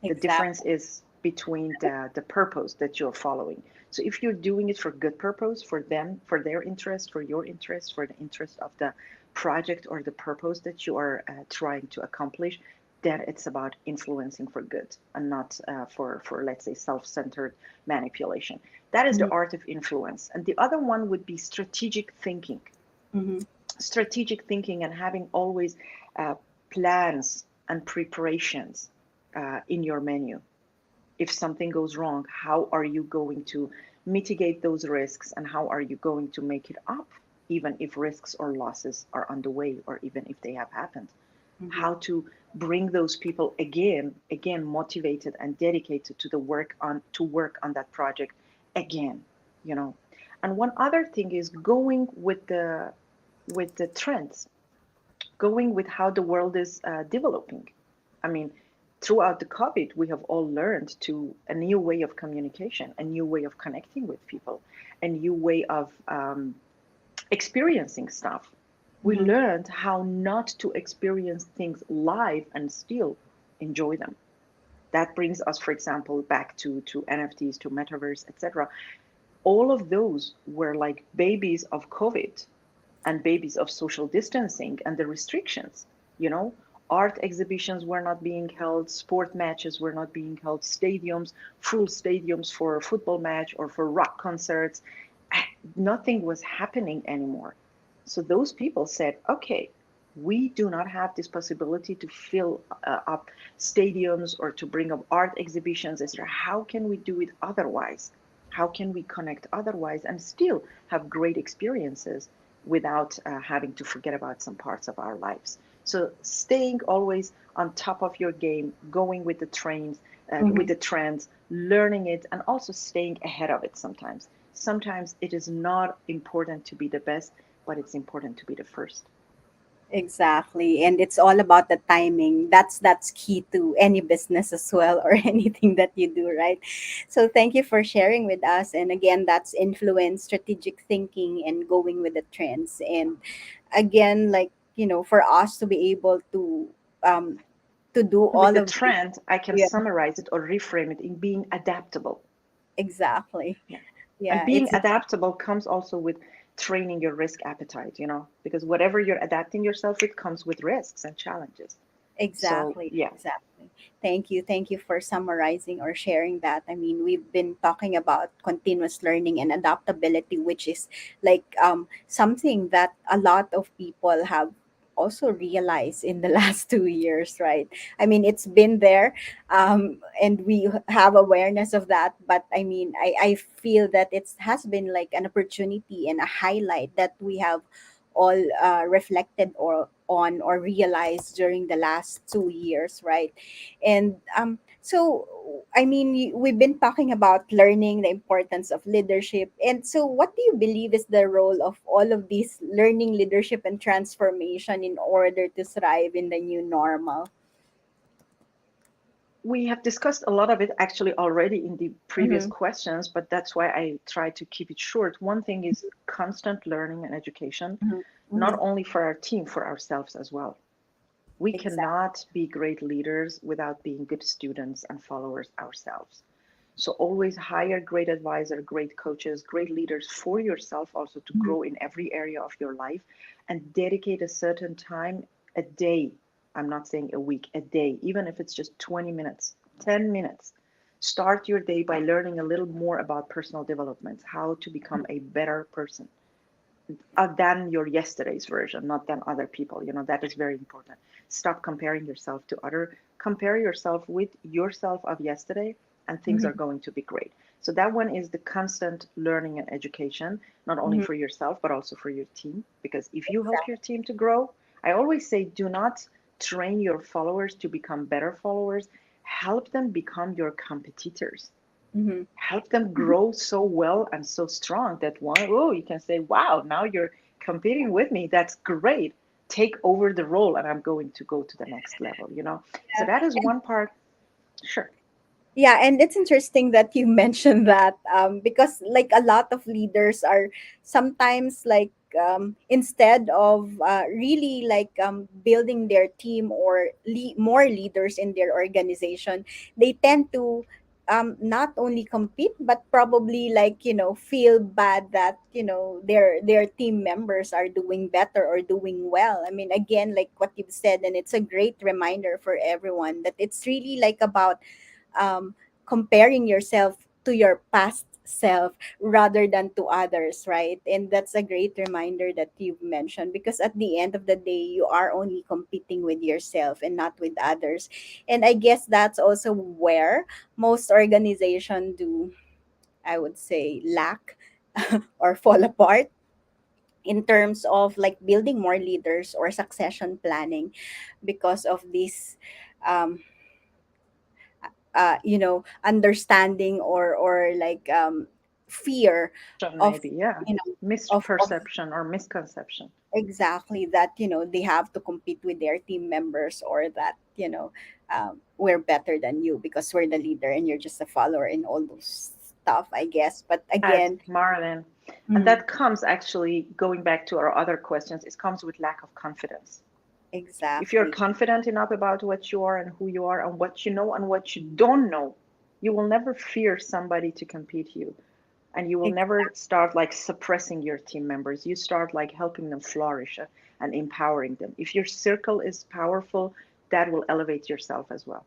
S2: the difference
S1: Exactly.
S2: is between the purpose that you're following. So if you're doing it for good purpose, for them, for their interest, for your interest, for the interest of the project or the purpose that you are trying to accomplish, then it's about influencing for good and not for let's say self-centered manipulation. That is the
S1: Mm-hmm.
S2: art of influence. And the other one would be
S1: Mm-hmm.
S2: strategic thinking, and having always uh, plans and preparations in your menu. If something goes wrong, how are you going to mitigate those risks, and how are you going to make it up, even if risks or losses are on the way, or even if they have happened?
S1: Mm-hmm.
S2: How to bring those people again motivated and dedicated to the work on that project again, you know. And one other thing is going with the trends, going with how the world is developing. I mean, throughout the COVID, we have all learned to a new way of communication, a new way of connecting with people, a new way of experiencing stuff. We
S1: Mm-hmm.
S2: learned how not to experience things live and still enjoy them. That brings us, for example, back to NFTs, to metaverse, etc. All of those were like babies of COVID and babies of social distancing and the restrictions, you know, Art exhibitions were not being held, sport matches were not being held, stadiums, full stadiums for a football match or for rock concerts. Nothing was happening anymore. So those people said, okay, we do not have this possibility to fill up stadiums or to bring up art exhibitions, etc. How can we do it otherwise? How can we connect otherwise and still have great experiences without having to forget about some parts of our lives? So staying always on top of your game, going with the with
S1: Mhm.
S2: the trends, learning it, and also staying ahead of it sometimes. Sometimes it is not important to be the best, but it's important to be the first.
S1: Exactly. And it's all about the timing. That's key to any business as well or anything that you do, right? So thank you for sharing with us. And again, that's influence, strategic thinking and going with the trends. And again, like, for us to be able um to do
S2: With
S1: all
S2: the
S1: of this.
S2: trend, I can
S1: Yeah,
S2: summarize it or reframe it in being adaptable.
S1: exactly.
S2: Yeah. And
S1: Yeah,
S2: being adaptable comes also with training your risk appetite, because whatever you're adapting yourself with comes with risks and challenges. So,
S1: exactly,
S2: yeah,
S1: exactly. Thank you. Thank you for summarizing or sharing that. I mean, we've been talking about continuous learning and adaptability, which is like something that a lot of people have also realized in the last 2 years, right? I mean, it's been there, and we have awareness of that. But I mean, I feel that it has been like an opportunity and a highlight that we have all reflected or on or realized during the last 2 years, right? And so I mean, we've been talking about learning, the importance of leadership. And so what do you believe is the role of all of these learning, leadership and transformation in order to thrive in the new normal?
S2: we have discussed a lot of it actually already in the previous
S1: Mm-hmm.
S2: questions, but that's why I try to keep it short. One thing is constant learning and education,
S1: Hmm.
S2: not
S1: Hmm.
S2: only for our team, for ourselves as well. We
S1: Exactly.
S2: cannot be great leaders without being good students and followers ourselves. So always hire great advisor, great coaches, great leaders for yourself also to
S1: Hmm.
S2: grow in every area of your life and dedicate a certain time a day. I'm not saying a week, a day, even if it's just 20 minutes, 10 minutes. Start your day by learning a little more about personal development, how to become a better person than your yesterday's version, not than other people. That is very important. Stop comparing yourself to other. Compare yourself with yourself of yesterday, and things are
S1: Hmm.
S2: going to be great. So that one is the constant learning and education, not only
S1: Hmm.
S2: for yourself but also for your team. Because if you help your
S1: Exactly.
S2: team to grow, I always say, do not train your followers to become better followers. Help them become your competitors,
S1: Hmm.
S2: help them grow so well and so strong that you can say, wow, now you're competing with me. That's great. Take over the role and I'm going to go to the next level. So that is one part. Sure.
S1: Yeah, and it's interesting that you mentioned that, because like a lot of leaders are sometimes like, instead of really like building their team or more leaders in their organization, they tend to not only compete but probably like feel bad that their team members are doing better or doing well. I mean, again, like what you've said, and it's a great reminder for everyone that it's really like about um, comparing yourself to your past self rather than to others, right? And that's a great reminder that you've mentioned, because at the end of the day, you are only competing with yourself and not with others. And I guess that's also where most organizations do, I would say, lack or fall apart in terms of like building more leaders or succession planning because of this um, understanding or like fear of
S2: Maybe, yeah.
S1: you know of
S2: Misperception or misconception.
S1: exactly that they have to compete with their team members, or that we're better than you because we're the leader and you're just a follower and all those stuff, I guess. But
S2: Yes,
S1: again.
S2: Marilyn. And
S1: Mhm.
S2: that comes actually going back to our other questions, it comes with lack of confidence. If you're
S1: Exactly.
S2: confident enough about what you are and who you are and what you know and what you don't know, you will never fear somebody to compete you. And you will never
S1: Exactly.
S2: start like suppressing your team members. You start like helping them flourish and empowering them. If your circle is powerful, that will elevate yourself as well.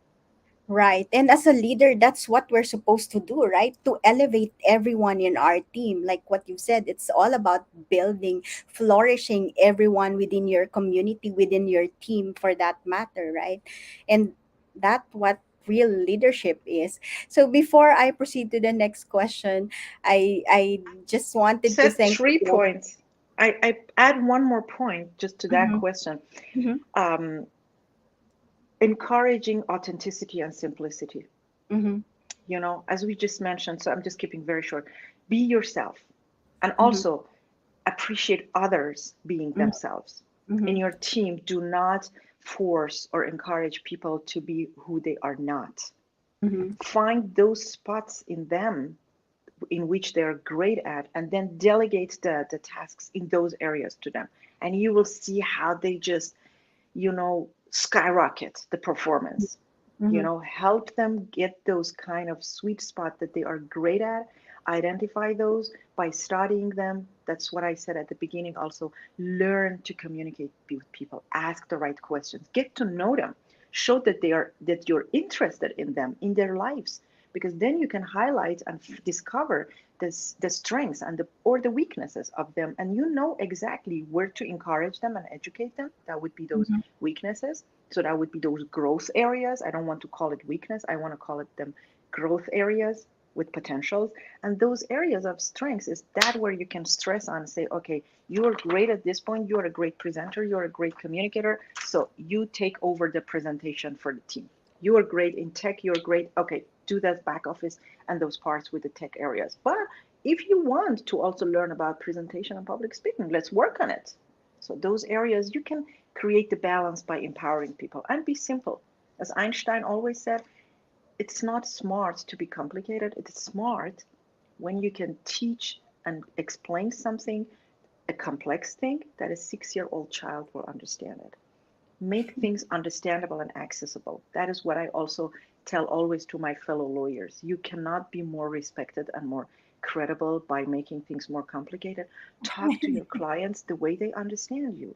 S1: Right. And as a leader, that's what we're supposed to do, right? To elevate everyone in our team. Like what you said, it's all about building, flourishing everyone within your community, within your team for that matter, right? And that what real leadership is. So before I proceed to the next question, I just
S2: You
S1: wanted to
S2: said
S1: thank
S2: three
S1: you.
S2: points. I add one more point just to that
S1: Mm-hmm,
S2: question.
S1: mm-hmm,
S2: Um, Encouraging authenticity and simplicity.
S1: mm-hmm,
S2: As we just mentioned, so I'm just keeping very short. Be yourself, and
S1: mm-hmm,
S2: also appreciate others being themselves.
S1: mm-hmm,
S2: In your team, do not force or encourage people to be who they are not.
S1: mm-hmm,
S2: Find those spots in them in which they're great at, and then delegate the tasks in those areas to them. And you will see how they just, skyrocket the performance.
S1: mm-hmm.
S2: Help them get those kind of sweet spot that they are great at, identify those by studying them. That's what I said at the beginning. Also learn to communicate with people, ask the right questions, get to know them, show that you're interested in them, in their lives, because then you can highlight and discover the strengths and the weaknesses of them, and you know exactly where to encourage them and educate them. That would be those
S1: Mm-hmm.
S2: weaknesses. So that would be those growth areas. I don't want to call it weakness. I want to call it them growth areas with potentials. And those areas of strengths is that where you can stress on, say, okay, you're great at this point. You're a great presenter. You're a great communicator. So you take over the presentation for the team. You are great in tech. You're great. Okay, do that back office and those parts with the tech areas. But if you want to also learn about presentation and public speaking, let's work on it. So those areas you can create the balance by empowering people and be simple. As Einstein always said, it's not smart to be complicated. It's smart when you can teach and explain something, a complex thing that a 6-year-old child will understand it. Make things understandable and accessible. That is what I also tell always to my fellow lawyers. You cannot be more respected and more credible by making things more complicated. Talk to your clients the way they understand you.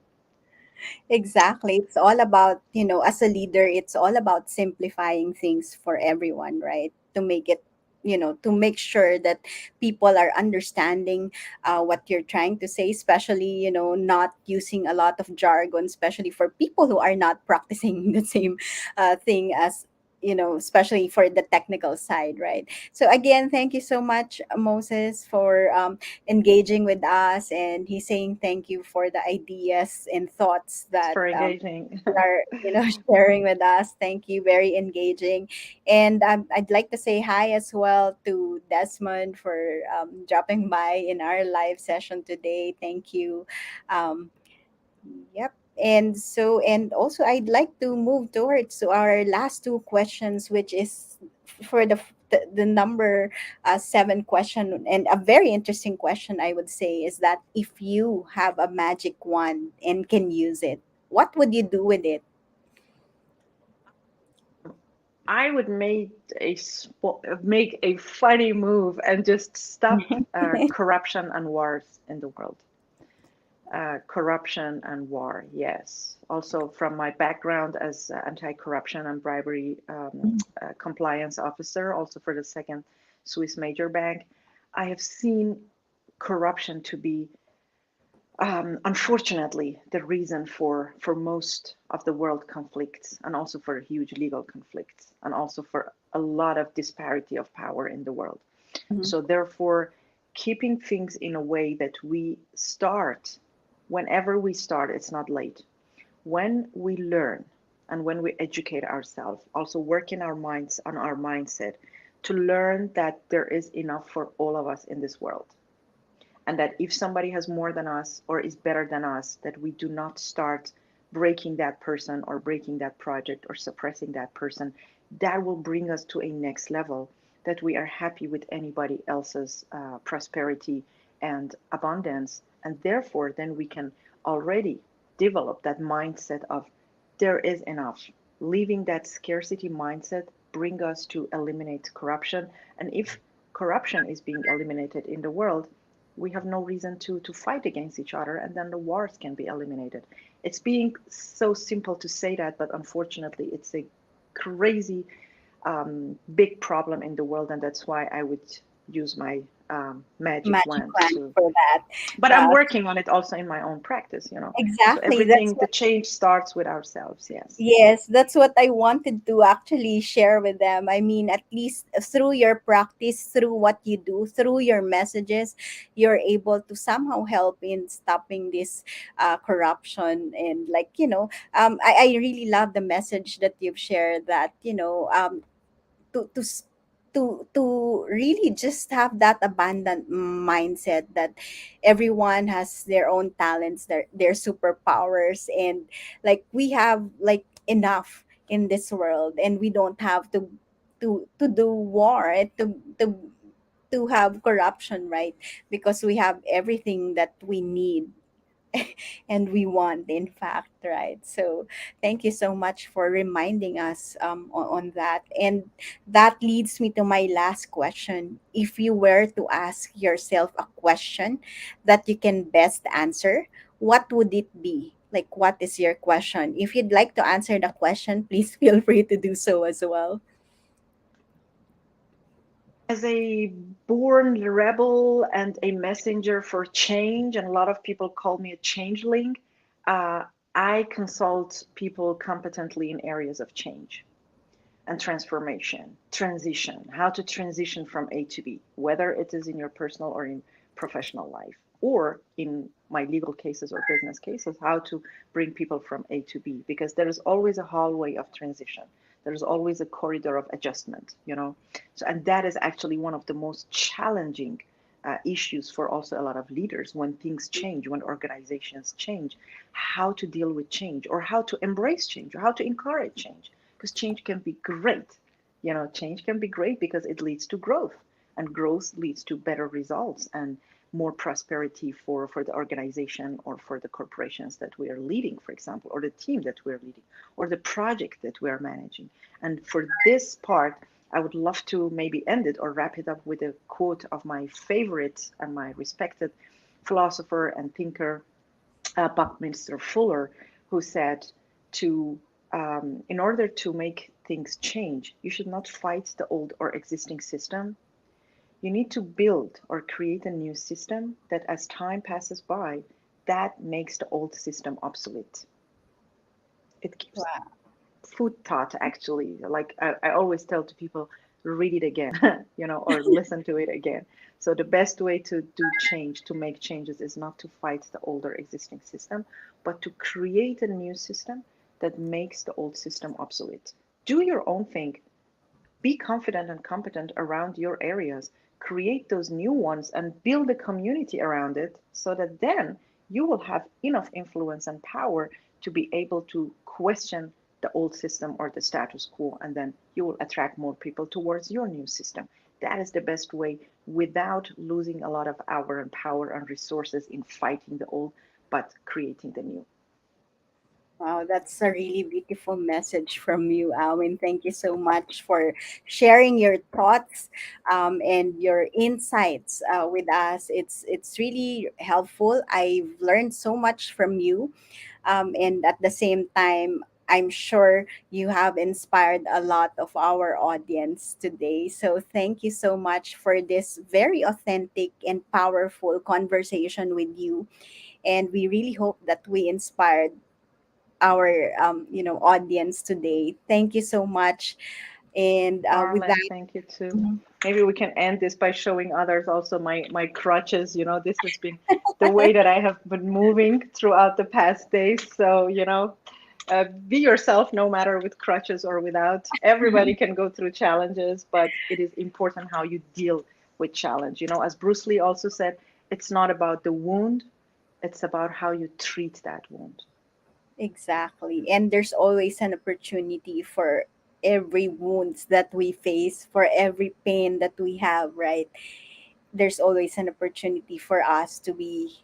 S1: Exactly. It's all about, as a leader, it's all about simplifying things for everyone, right? To make it, to make sure that people are understanding what you're trying to say, especially, not using a lot of jargon, especially for people who are not practicing the same thing as, especially for the technical side, right? So, again, thank you so much, Moses, for engaging with us, and he's saying thank you for the ideas and thoughts
S2: Thanks
S1: that
S2: for engaging.
S1: you are sharing with us. Thank you, very engaging. And I'd like to say hi as well to Desmond for dropping by in our live session today. Thank you. um, Yep. And also I'd like to move towards to our last two questions, which is for the number seven question, and a very interesting question, I would say, is that if you have a magic wand and can use it, what would you do with it?
S2: I would make a funny move and just stop corruption and wars in the world. Corruption and war, yes. Also, from my background as anti-corruption and bribery compliance officer, also for the second Swiss major bank, I have seen corruption to be, unfortunately, the reason for most of the world conflicts, and also for huge legal conflicts, and also for a lot of disparity of power in the world.
S1: Mhm.
S2: So therefore, keeping things in a way that we start, whenever we start, it's not late. When we learn and when we educate ourselves, also working our minds on our mindset to learn that there is enough for all of us in this world. And that if somebody has more than us or is better than us, that we do not start breaking that person or breaking that project or suppressing that person. That will bring us to a next level, that we are happy with anybody else's prosperity and abundance. And therefore, then we can already develop that mindset of there is enough. Leaving that scarcity mindset bring us to eliminate corruption. And if corruption is being eliminated in the world, we have no reason to fight against each other, and then the wars can be eliminated. It's being so simple to say that, but unfortunately it's a crazy big problem in the world, and that's why I would use my magic
S1: Magic
S2: wand
S1: wand
S2: to.
S1: for that.
S2: But I'm
S1: Uh,
S2: working on it also in my own practice, you know. So
S1: exactly. That's
S2: everything, the change starts with ourselves. Yes.
S1: Yes, that's what I wanted to actually share with them. I mean, at least through your practice, through what you do, through your messages, you're able to somehow help in stopping this corruption. And, like, I really love the message that you've shared, that, to to s- to really just have that abundant mindset that everyone has their own talents, their superpowers, and like we have like enough in this world, and we don't have to do war, to have corruption, right? Because we have everything that we need and we want, in fact, right? So thank you so much for reminding us on that. And that leads me to my last question. If you were to ask yourself a question that you can best answer, what would it be? Like, what is your question? If you'd like to answer the question, please feel free to do so as well.
S2: As a born rebel and a messenger for change, and a lot of people call me a changeling, uh, I consult people competently in areas of change and transformation, transition, how to transition from A to B, whether it is in your personal or in professional life, or in my legal cases or business cases, how to bring people from A to B, because there is always a hallway of transition. There's always a corridor of adjustment, you know. So, and that is actually one of the most challenging issues for also a lot of leaders when things change, when organizations change, how to deal with change, or how to embrace change, or how to encourage change, because change can be great. You know, change can be great because it leads to growth, and growth leads to better results and more prosperity for the organization or for the corporations that we are leading, for example, or the team that we're leading, or the project that we are managing. And for this part, I would love to maybe end it or wrap it up with a quote of my favorite and my respected philosopher and thinker, Buckminster Fuller, who said to in order to make things change, you should not fight the old or existing system. You need to build or create a new system that, as time passes by, that makes the old system obsolete. It gives
S1: Wow.
S2: food thought, actually. Like I always tell to people, read it again, you know, or listen to it again. So the best way to do change, to make changes, is not to fight the older existing system, but to create a new system that makes the old system obsolete. Do your own thing, be confident and competent around your areas, create those new ones and build a community around it, so that then you will have enough influence and power to be able to question the old system or the status quo, and then you will attract more people towards your new system. That is the best way, without losing a lot of hour and power and resources in fighting the old, but creating the new.
S1: Wow, that's a really beautiful message from you, Alwyn. Thank you so much for sharing your thoughts and your insights with us. It's really helpful. I've learned so much from you, and at the same time, I'm sure you have inspired a lot of our audience today. So thank you so much for this very authentic and powerful conversation with you. And we really hope that we inspired our audience today. Thank you so much. And with
S2: Marlon,
S1: that,
S2: thank you too.
S1: mhm,
S2: Maybe we can end this by showing others also my crutches. You know, this has been the way that I have been moving throughout the past days. So, you know, be yourself, no matter with crutches or without. Everybody can go through challenges, but it is important how you deal with challenge. You know, as Bruce Lee also said, it's not about the wound, it's about how you treat that wound.
S1: exactly. And there's always an opportunity for every wounds that we face, for every pain that we have, right? There's always an opportunity for us to be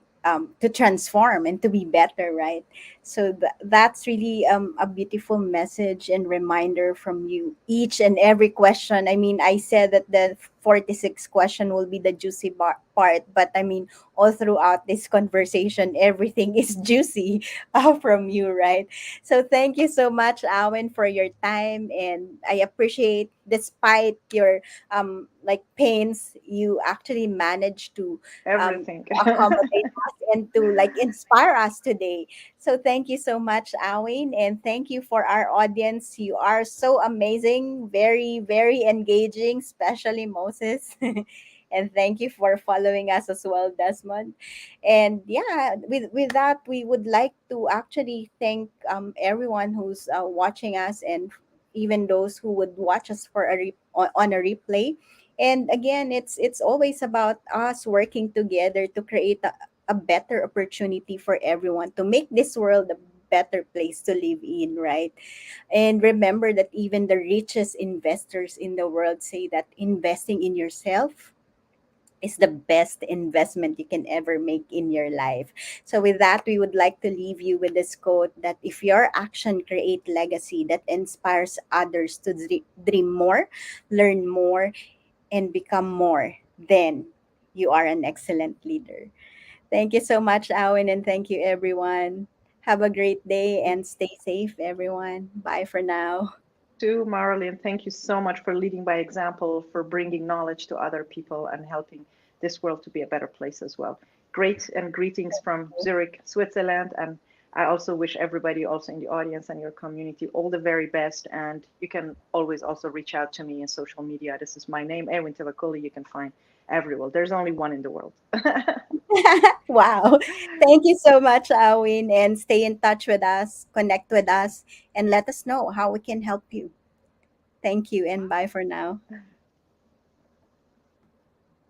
S1: to transform and to be better, right? So that's really a beautiful message and reminder from you. Each and every question. I mean, I said that the 46 question will be the juicy part, but I mean, all throughout this conversation, everything is juicy from you, right? So thank you so much, Awen, for your time, and I appreciate, despite your like pains, you actually managed
S2: Everything.
S1: to accommodate us and to like inspire us today. So thank you so much, Awin, and thank you for our audience. You are so amazing, very, very engaging, especially Moses. And thank you for following us as well, Desmond. And yeah, with that, we would like to actually thank everyone who's watching us, and even those who would watch us for on a replay. And again, it's always about us working together to create a better opportunity for everyone, to make this world a better place to live in, right? And remember that even the richest investors in the world say that investing in yourself is the best investment you can ever make in your life. So with that, we would like to leave you with this quote, that if your action create legacy that inspires others to dream more, learn more, and become more, then you are an excellent leader. Thank you so much, Owen, and thank you, everyone. Have a great day and stay safe, everyone. Bye for now.
S2: To Marilyn, thank you so much for leading by example, for bringing knowledge to other people and helping this world to be a better place as well. Great, and greetings from Zurich, Switzerland. And I also wish everybody also in the audience and your community all the very best. And you can always also reach out to me in social media. This is my name, Awin Tavakoli. You can find everywhere. There's only one in the world.
S1: Wow. Thank you so much, Owen, and stay in touch with us, connect with us, and let us know how we can help you. Thank you, and bye for now.